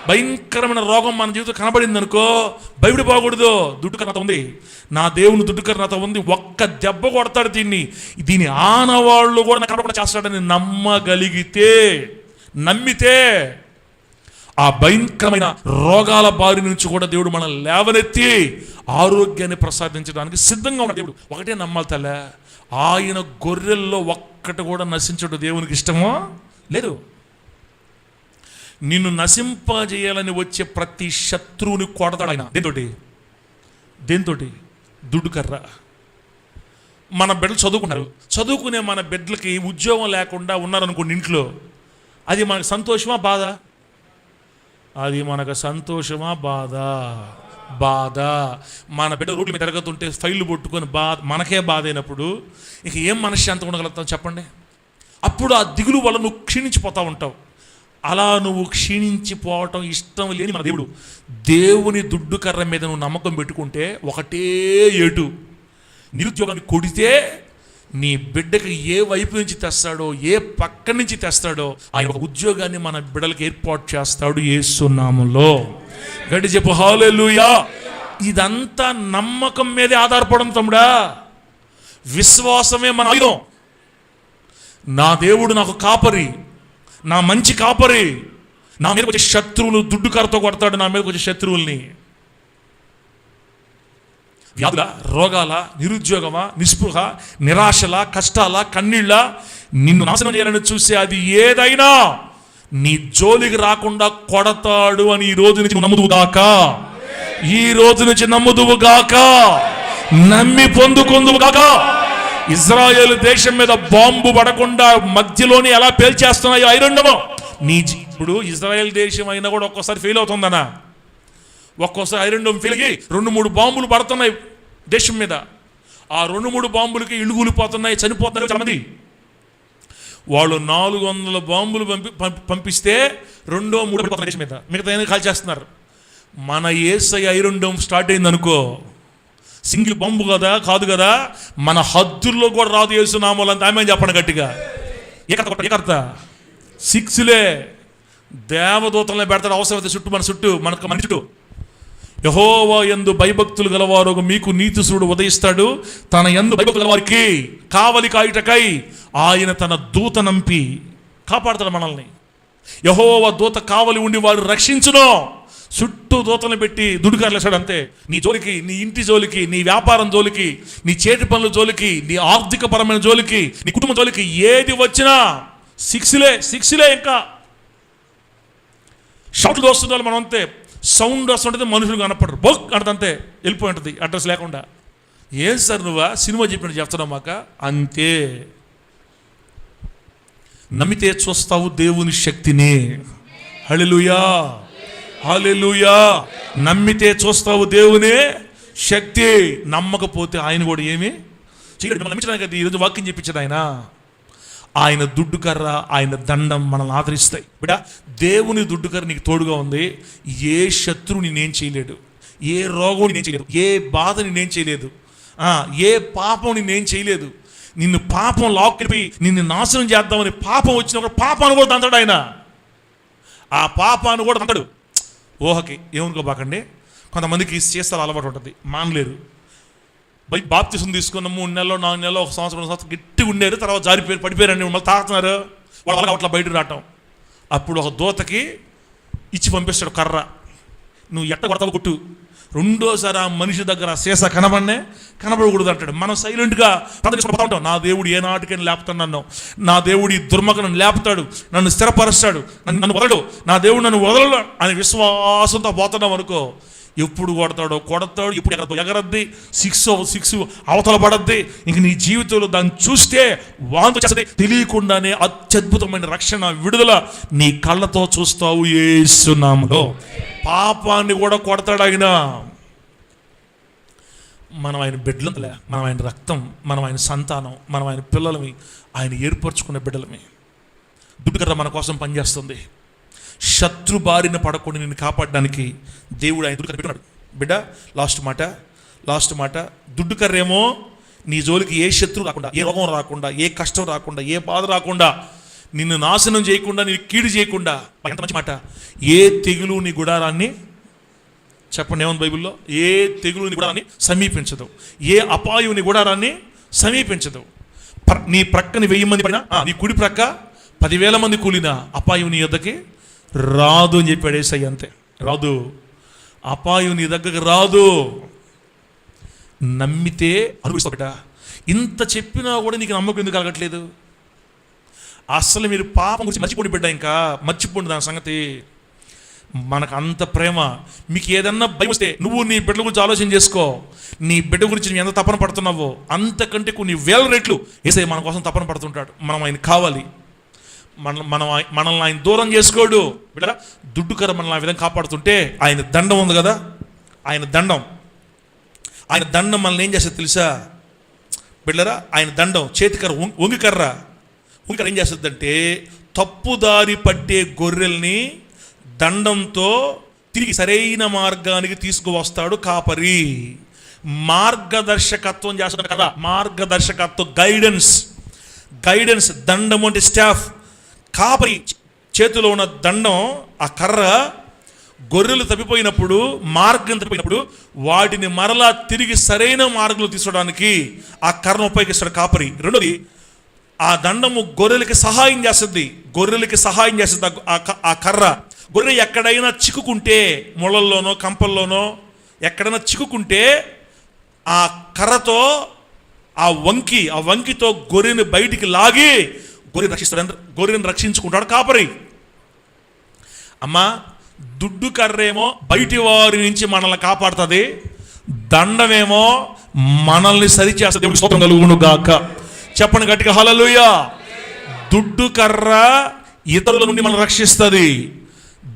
భయంకరమైన రోగం మన జీవితం కనబడింది అనుకో, భయపడిపోకూడదు. దుడ్డుకర్రత ఉంది, నా దేవుని దుడ్డుకర్రత ఉంది, ఒక్క దెబ్బ కొడతాడు దీని ఆనవాళ్ళు కూడా కనబడకుండా చేస్తాడని నమ్మగలిగితే, నమ్మితే ఆ భయంకరమైన రోగాల బారి నుంచి కూడా దేవుడు మనల్ని లేవనెత్తి ఆరోగ్యాన్ని ప్రసాదించడానికి సిద్ధంగా ఉన్న దేవుడు. ఒకటే నమ్మాలి తల్ల, ఆయన గొర్రెల్లో ఒక్కటి కూడా నశించడం దేవునికి ఇష్టమో లేదు. నిన్ను నశింపజేయాలని వచ్చే ప్రతి శత్రువుని కొడతాడు ఆయన. దేంతోటి? దుడ్డుకర్ర. మన బిడ్డలు చదువుకున్నారు, చదువుకునే మన బిడ్డలకి ఉద్యోగం లేకుండా ఉన్నారనుకోండి ఇంట్లో, అది మనకు సంతోషమా బాధ? అది మనకు సంతోషమా బాధ. మన బిడ్డ రోడ్ల మీద తిరగతుంటే ఫైళ్ళు పట్టుకొని మనకే బాధ అయినప్పుడు ఇక ఏం మనశ్శాంతి ఉండగలుగుతాం చెప్పండి? అప్పుడు ఆ దిగులు వల్ల నువ్వు క్షీణించిపోతూ ఉంటావు. అలా నువ్వు క్షీణించిపోవటం ఇష్టం లేని మన దేవుని దుడ్డు కర్ర మీద నువ్వు నమ్మకం పెట్టుకుంటే ఒకటే ఏటు, నిరుద్యోగాన్ని కొడితే నీ బిడ్డకి ఏ వైపు నుంచి తెస్తాడో, ఏ పక్క నుంచి తెస్తాడో ఆయన ఒక ఉద్యోగాన్ని మన బిడ్డలకు ఏర్పాటు చేస్తాడు యేసు నామములో. గట్టి చెప్పు హల్లెలూయా. ఇదంతా నమ్మకం మీదే ఆధారపడం తమ్ముడా. విశ్వాసమే మన ఆయుధం. నా దేవుడు నాకు కాపరి, నా మంచి కాపరి, నా మీదకి వచ్చే శత్రువులు దుడ్డు కర్రతో కొడతాడు, నా మీదకి వచ్చే శత్రువుల్ని. వ్యాధుల, రోగాల, నిరుద్యోగమా, నిస్పృహ, నిరాశల, కష్టాల, కన్నీళ్ళ నిన్ను నాశనం చేయాలని చూసే అది ఏదైనా నీ జోలికి రాకుండా కొడతాడు అని ఈ రోజు నుంచి నమ్ముదువుగాక. ఈ రోజు నుంచి నమ్ముదువుగాక, నమ్మి పొందుకుందువుగాక. ఇజ్రాయేల్ దేశం మీద బాంబు పడకుండా మధ్యలోని ఎలా పేల్చేస్తున్నాయో ఐరొండమో ఇప్పుడు ఇజ్రాయేల్ దేశం అయినా కూడా ఒక్కోసారి ఫెయిల్ అవుతుందనా, ఒక్కోసారి ఐరొండోమ్ ఫెయిల్ అయ్యి 2-3 బాంబులు పడుతున్నాయి దేశం మీద. ఆ 2-3 బాంబులకి ఇళ్ళు కూలిపోతున్నాయి, చనిపోతున్నారు చాలామంది. వాళ్ళు 400 బాంబులు పంపిస్తే 2-3 పడిపోతున్నారు దేశం మీద, మిగతా కాల్ చేస్తున్నారు. మన యేసయ్య ఐరొండోమ్ స్టార్ట్ అయింది అనుకో, సింగిల్ బాంబు కదా, కాదు కదా, మన హద్దుల్లో కూడా రాదు యేసు నామములో అంత. ఆమె చెప్పండి గట్టిగా. ఏ కర్త 6లే దేవదూతలనే పెడతాడు అవసరమైతే చుట్టూ మన చుట్టూ. యెహోవా యందు భయభక్తులు గలవారు మీకు నీతిశూరుడు ఉదయిస్తాడు, తన యందు భయభక్తులు గలవారికి కావలి కాయుటకై ఆయన తన దూత నంపి కాపాడుతాడు మనల్ని. యెహోవా దూత కావలి ఉండి వారు రక్షించును. చుట్టూ దూతలను పెట్టి దుడుకర్లేసాడు అంతే. నీ జోలికి, నీ ఇంటి జోలికి, నీ వ్యాపారం జోలికి, నీ చేతి పనుల జోలికి, నీ ఆర్థిక పరమైన జోలికి, నీ కుటుంబ జోలికి ఏది వచ్చినా 6లే. ఇంకా షాట్లు వస్తున్నారు మనం అంతే, సౌండ్ వస్తుంటుంది, మనుషులు కనపడరు, బొక్ అంటంతే వెళ్ళిపోయి ఉంటుంది అడ్రస్ లేకుండా. ఏం సార్ నువ్వా సినిమా చెప్పినట్టు చెప్తున్నావు మాక అంతే. నమ్మితే చూస్తావు దేవుని శక్తిని. హల్లెలూయా, హల్లెలూయా. నమ్మితే చూస్తావు దేవుని శక్తి, నమ్మకపోతే ఆయన కూడా ఏమి చేయడు. మనం నమ్మించడానికి ఈరోజు వాక్యం చెప్పించాడు ఆయన దుడ్డు కర్ర, ఆయన దండం మనల్ని ఆదరిస్తాయి. బిడ్డ, దేవుని దుడ్డు కర్ర నీకు తోడుగా ఉంది. ఏ శత్రువుని నేను చేయలేడు, ఏ రోగం నేను చేయలేదు, ఏ బాధని నేను చేయలేదు, ఏ పాపం నేను చేయలేదు. నిన్ను పాపం లాక్కెళ్ళి నిన్ను నాశనం చేద్దామని పాపం వచ్చినప్పుడు పాపాన్ని కూడా తంతాడు ఆయన. ఆ పాపాన్ని కూడా తంతాడు. ఊహకి ఏమనుకోబాకండి. కొంతమందికి చేస్తారు అలవాటు ఉంటుంది, మానలేరు. బాప్తిసం తీసుకున్న 3 నెలలు 4 నెలలు 1 సంవత్సరం గట్టిగా ఉండేరు, తర్వాత జారిపోయారు, పడిపోయారండి, మళ్ళీ తాగుతున్నారు. వాళ్ళ అట్లా బయటకు రావటం. అప్పుడు ఒక దూతకి ఇచ్చి పంపిస్తాడు కర్ర, నువ్వు ఎట్ట కొడతావు కొట్టు. రెండోసారి ఆ మనిషి దగ్గర సీసా కనబడకూడదు అంటాడు. మనం సైలెంట్గా పోతా ఉంటాం. నా దేవుడు ఏ నాటికైనా లేపుతాడు నన్ను, నా దేవుడు ఈ దుర్మగను లేపుతాడు, నన్ను స్థిరపరుస్తాడు, నన్ను వదలడు, నా దేవుడు నన్ను వదలడు అని విశ్వాసంతో పోతున్నాం అనుకో, ఎప్పుడు కొడతాడు, ఇప్పుడు ఎగరద్ది, 6 అవతల పడద్ది. ఇంక నీ జీవితంలో దాన్ని చూస్తే వాంతి చేస్తుంది. తెలియకుండానే అత్యద్భుతమైన రక్షణ, విడుదల నీ కళ్ళతో చూస్తావు యేసు నామములో. పాపాన్ని కూడా కొడతాడు ఆయన. మనం ఆయన బిడ్డలే, మనం ఆయన రక్తం, మనం ఆయన సంతానం, మనం ఆయన పిల్లలమి, ఆయన ఏర్పరచుకున్న బిడ్డలమి. దుడ్డు కర్ర మన కోసం పనిచేస్తుంది. శత్రు బారిన పడకుండా నిన్ను కాపాడడానికి దేవుడు ఆయన దుడ్డు కర్ర పెట్టుకున్నాడు. బిడ్డ, లాస్ట్ మాట. దుడ్డు కర్రేమో నీ జోలికి ఏ శత్రువు రాకుండా, ఏ రోగం రాకుండా, ఏ కష్టం రాకుండా, ఏ బాధ రాకుండా, నిన్ను నాశనం చేయకుండా, నీ కీడు చేయకుండా. ఎంత మంచి మాట. ఏ తెగులు నీ గుడారాన్ని, చెప్పండి ఏమన్నా బైబిల్లో, ఏ తెగులు నీ గుడారాన్ని సమీపించదు, ఏ అపాయం నీ గుడారాన్ని సమీపించదు. నీ ప్రక్కని 1000 మంది పడినా, నీ కుడి ప్రక్క 10,000 మంది కూలినా అపాయం నీ యొద్దకి రాదు అని చెప్పాడు యేసయ్య. అంతే, రాదు. అపాయం నీ దగ్గరకు రాదు. నమ్మితే అనుభవిస్తావు. ఇంత చెప్పినా కూడా నీకు నమ్మకం ఎందుకు కలగట్లేదు? అసలు మీరు పాపం గురించి మర్చిపోండి బిడ్డ, ఇంకా మర్చిపోండి దాని సంగతి. మనకు అంత ప్రేమ. మీకు ఏదన్నా భయం వస్తే నువ్వు నీ బిడ్డల గురించి ఆలోచన చేసుకో. నీ బిడ్డ గురించి నువ్వు ఎంత తపన పడుతున్నావో అంతకంటే కొన్ని 1000 రెట్లు యేసయ్య మన కోసం తపన పడుతుంటాడు. మనం ఆయన కావాలి. మనల్ని ఆయన దూరం చేసుకోడు బిడ్డ. దుడ్డు కర్ర మనల్ని ఆ విధంగా కాపాడుతుంటే ఆయన దండం ఉంది కదా, ఆయన దండం మనల్ని ఏం చేస్తుంది తెలుసా బిడ్డరా? ఆయన దండం చేతికర్ర, వంగికర్ర ఏం చేస్తుందంటే తప్పుదారి పట్టే గొర్రెల్ని దండంతో తిరిగి సరైన మార్గానికి తీసుకువస్తాడు కాపరి. మార్గదర్శకత్వం చేస్తాడు కదా, మార్గదర్శకత్వం, గైడెన్స్. దండం అంటే స్టాఫ్. కాపరి చేతిలో ఉన్న దండం, ఆ కర్ర గొర్రెలు తప్పిపోయినప్పుడు, మార్గం తప్పిపోయినప్పుడు వాటిని మరలా తిరిగి సరైన మార్గంలో తీసుకోవడానికి ఆ కర్రను ఉపయోగిస్తాడు కాపరి. రెండోది, ఆ దండము గొర్రెలకి సహాయం చేస్తుంది. ఆ కర్ర గొర్రె ఎక్కడైనా చిక్కుకుంటే, ముళ్ళల్లోనో కంపల్లోనో ఎక్కడైనా చిక్కుకుంటే ఆ కర్రతో, ఆ వంకితో గొర్రెని బయటికి లాగి గొర్రెని రక్షించుకుంటాడు కాపరి. అమ్మా, దుడ్డు కర్రేమో బయటి వారి నుంచి మనల్ని కాపాడుతుంది, దండమేమో మనల్ని సరిచేస్తుంది. దేవునికి స్తోత్రం కలుగును గాక. చెప్పండి గట్టిగా హల్లెలూయా. దుడ్డు కర్ర ఇతరుల నుండి మనల్ని రక్షిస్తుంది,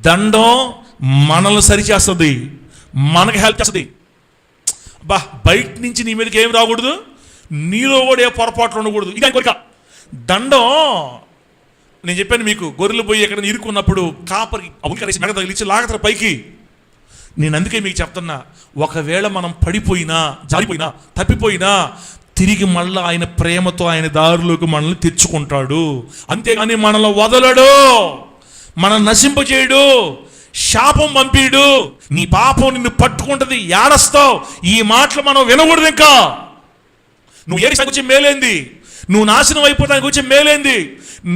దండం మనల్ని సరిచేస్తుంది, మనకి హెల్ప్ చేస్తుంది. బయట నుంచి నీ మీదకి ఏమి రాకూడదు, నీలో కూడా ఏ పొరపాట్లు ఉండకూడదు. ఇక కోరిక దండం. నేను చెప్పాను మీకు, గొర్రెలు పోయి ఎక్కడ ఇరుక్కున్నప్పుడు కాపరి అవకాశం మెడ తగిలిచ్చి లాగతారు పైకి. నేను అందుకే మీకు చెప్తున్నా, ఒకవేళ మనం పడిపోయినా, జారిపోయినా, తప్పిపోయినా తిరిగి మళ్ళీ ఆయన ప్రేమతో ఆయన దారిలోకి మనల్ని తెచ్చుకుంటాడు. అంతేగాని మనల్ని వదలడు, మనం నశింపజేయడు, శాపం పంపిడు. నీ పాపం నిన్ను పట్టుకుంటుంది, ఏడస్తావు. ఈ మాటలు మనం వినకూడదు. ఇంకా నువ్వు ఏడికి వచ్చి మేలేంది, నువ్వు నాశనం అయిపోతానికి వచ్చి మేలేంది,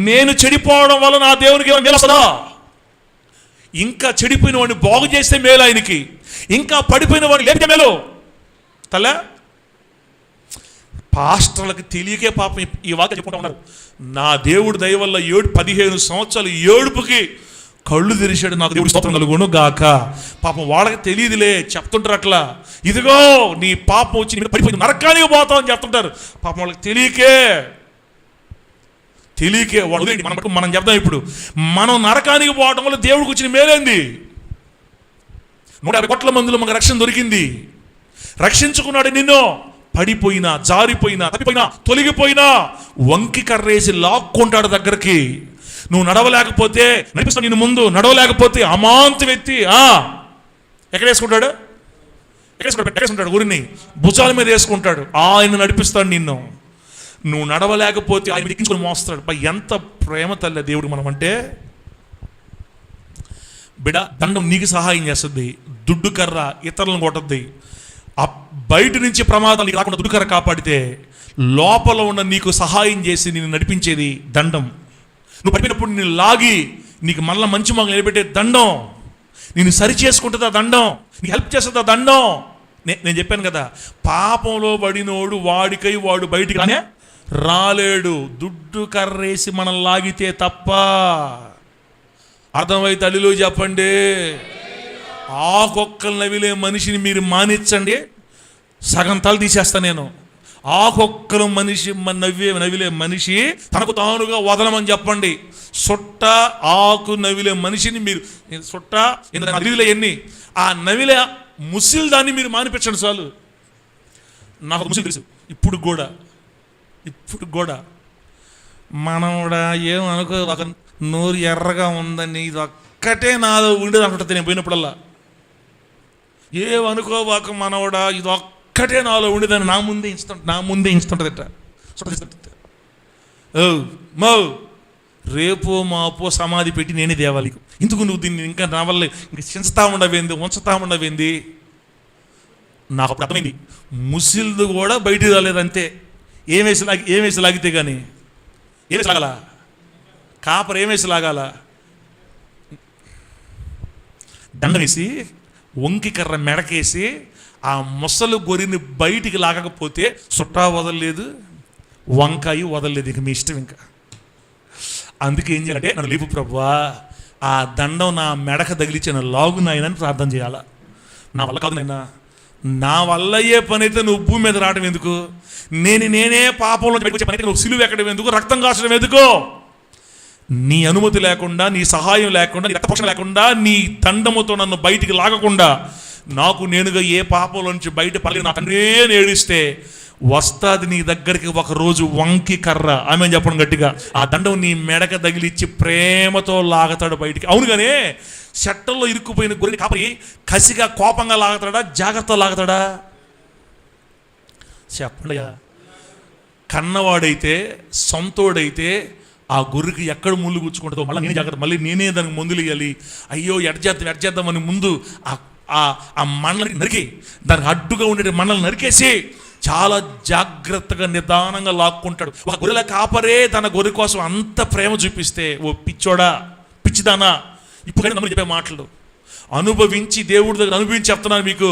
నేను చెడిపోవడం వల్ల నా దేవునికి ఏమైనా మేలు వస్తుందా? ఇంకా చెడిపోయిన వాడిని బాగు చేస్తే మేలు ఆయనకి, ఇంకా పడిపోయిన వాడిని లేపితే మేలు. తల్లా, పాస్టర్లకు తెలియకే పాపం ఈ వాక్యం చెప్పుకుంటూ ఉన్నారు. నా దేవుడు దయ వల్ల 15 సంవత్సరాలు ఏడుపుకి కళ్ళు తెరిచాడు, నాకు దేవుడు స్తోత్రం కలుగును గాక. పాపం వాళ్ళకి తెలియదులే, చెప్తుంటారు అట్లా. ఇదిగో నీ పాపం వచ్చి పడిపోయింది, నరకానికి పోతావు అని చెప్తుంటారు. పాపం వాళ్ళకి తెలియకే వాళ్ళు. మనం చెప్తాం ఇప్పుడు, మనం నరకానికి పోవడం వల్ల దేవుడికి వచ్చిన మేలేంది? 150 కోట్ల మందిలో మనకు రక్షణ దొరికింది. రక్షించుకున్నాడు నిన్ను. పడిపోయినా, జారిపోయినా, తప్పిపోయినా, తొలగిపోయినా వంకి కర్రేసి లాక్కుంటాడు దగ్గరికి. నువ్వు నడవలేకపోతే నడిపిస్తాడు నిన్ను ముందు, నడవలేకపోతే అమాంతం ఎత్తి ఎక్కడ వేసుకుంటాడు? ఊరిని భుజాల మీద వేసుకుంటాడు. ఆయన నడిపిస్తాడు నిన్ను. నువ్వు నడవలేకపోతే ఆయన ఎక్కించుకొని మోస్తాడు. ఎంత ప్రేమ తల్లి దేవుడు మనం అంటే. బిడ, దండం నీకు సహాయం చేస్తుంది, దుడ్డు కర్ర ఇతరులను కొట్టద్ది. బయట నుంచి ప్రమాదాలు రాకుండా దుడ్డు కర్ర కాపాడితే, లోపల ఉన్న నీకు సహాయం చేసి నిన్ను నడిపించేది దండం. నువ్వు పడిపోయినప్పుడు నిన్ను లాగి నీకు మళ్ళీ మంచి మాకు నిలబెట్టే దండం. నిన్ను సరి చేసుకుంటుంది ఆ దండం, నీకు హెల్ప్ చేస్తుంది ఆ దండం. నేను చెప్పాను కదా, పాపంలో పడినోడు వాడికై వాడు బయటికి రాలేడు. దుడ్డు కర్రేసి మనం లాగితే తప్ప. అర్థమై తల్లిలో చెప్పండి. ఆకొక్కలు నవిలే మనిషిని మీరు మానిచ్చండి, సగం తల తీసేస్తా నేను. ఆకొక్కలు నవిలే మనిషి తనకు తానుగా వదలమని చెప్పండి. సొట్ట ఆకు నవిలే మనిషిని మీరు నవిలే ఎన్ని ఆ నవిలే ముసిల్ దాన్ని మీరు మానిపించండి చాలు. నాకు ముసిల్ తెలుసు. ఇప్పుడు కూడా మనం కూడా ఏమనుకో, ఒక నోరు ఎర్రగా ఉందని ఇది ఒక్కటే నాలో ఉండేది అనుకుంటుంది నేను పోయినప్పుడల్లా. ఏమనుకోవాక మనవడా, ఇది ఒక్కటే నాలో ఉండేదాన్ని నా ముందే ఇస్తుంటుందట. మౌ రేపో మాపో సమాధి పెట్టి నేనే దేవాలి. ఇందుకు నువ్వు దీన్ని ఇంకా నా వల్ల ఇంకా చించుతా ఉండవేంది. నాకు అప్పుడు అర్థమైంది, ముసిల్ది కూడా బయటికి రాలేదంతే. ఏమేసి లాగితే కానీ ఏమేసి లాగాల, కాపర్ ఏమేసి లాగాల, దండమేసి వంకి కర్ర మెడకేసి ఆ ముసలు గొరిని బయటికి లాగకపోతే సుట్టా వదలలేదు, వంకాయ వదలలేదు. ఇక మీ ఇష్టం. ఇంకా అందుకే ఏం చేయాలంటే, నన్ను లేపు ప్రభువా, ఆ దండం నా మెడక తగిలిచ్చిన లాగు నాయనని ప్రార్థన చేయాలా. నా వల్ల కాదు నాయనా, నా వల్ల అయ్యే పని అయితే నువ్వు భూమి మీద రావడం ఎందుకు, నేనే పాపంలో వచ్చే పని అయితే నువ్వు సిలువ ఎక్కడం ఎందుకు, రక్తం కాచడం ఎందుకు? నీ అనుమతి లేకుండా, నీ సహాయం లేకుండా, నీ రక్తపక్షం లేకుండా, నీ దండముతో నన్ను బయటికి లాగకుండా నాకు నేనుగా ఏ పాపంలో నుంచి బయట పలికి నా తండ్రే ఏడిస్తే వస్తాది నీ దగ్గరికి ఒకరోజు వంకి కర్ర. ఆమె చెప్పడం గట్టిగా, ఆ దండం నీ మెడక తగిలిచ్చి ప్రేమతో లాగతాడు బయటికి. అవునుగానే చెట్టల్లో ఇరుక్కుపోయిన గొర్రెని కాపరి కసిగా కోపంగా లాగతాడా, జాగ్రత్తగా లాగతాడా? చెప్పండి. కన్నవాడైతే, సొంతోడైతే ఆ గొర్రెకి ఎక్కడ ముళ్ళు గుచ్చుకుంటుందో మళ్ళీ నేనే జాగ్రత్త, మళ్ళీ నేనే దానికి మందులు ఇవ్వాలి. అయ్యో ఎడ్చేద్దామని ముందు ఆ మండలికి నరికి, దానికి అడ్డుగా ఉండే మండలి నరికేసి చాలా జాగ్రత్తగా నిదానంగా లాక్కుంటాడు. ఒక గొర్రెల కాపరే తన గొర్రె కోసం అంత ప్రేమ చూపిస్తే, ఓ పిచ్చోడా, పిచ్చిదానా, ఇప్పుడైనా నమ్మని చెప్పే మాటలు అనుభవించి, దేవుడి దగ్గర అనుభవించి చెప్తున్నాను మీకు,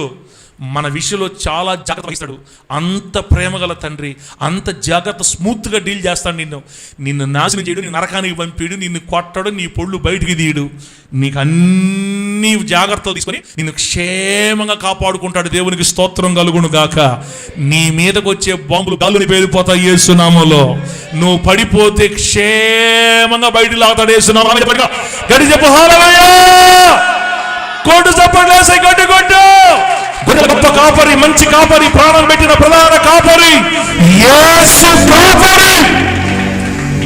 మన విషయంలో చాలా జాగ్రత్త వహిస్తాడు. అంత ప్రేమ గల తండ్రి, అంత జాగ్రత్త, స్మూత్గా డీల్ చేస్తాడు. నిన్ను నాశనం చేయడు, నీ నరకానికి పంపిడు, నిన్ను కొట్టడు, నీ పొళ్ళు బయటికి తీయడు, నీకు అన్ని జాగ్రత్తలు తీసుకొని నిన్ను క్షేమంగా కాపాడుకుంటాడు. దేవునికి స్తోత్రం కలుగును గాక. నీ మీదకి వచ్చే బాంబులు గాల్లుని పేలిపోతాయి యేసు నామములో. నువ్వు పడిపోతే క్షేమంగా బయటికి లాగుతాడు యేసు నామములో. గడి చెప్పు హల్లెలూయా, కొట్టు చప్పట్లు వేసి గట్టి కొట్టు. గొప్ప కాపరి, మంచి కాపరి, ప్రాణం పెట్టిన ప్రధాన కాపరి యేసు కాపరి.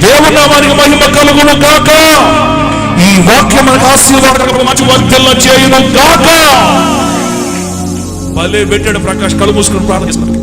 దేవుని నామానికి మహిమ కలుగును గాక. ఈ వాక్యం మనకు ఆశీర్వాదకరమైన మంచి వర్ధల చేయును గాక. భలే పెట్టాడు ప్రకాష్. కళ్ళు మూసుకుని ప్రార్థన చేస్తున్నాడు.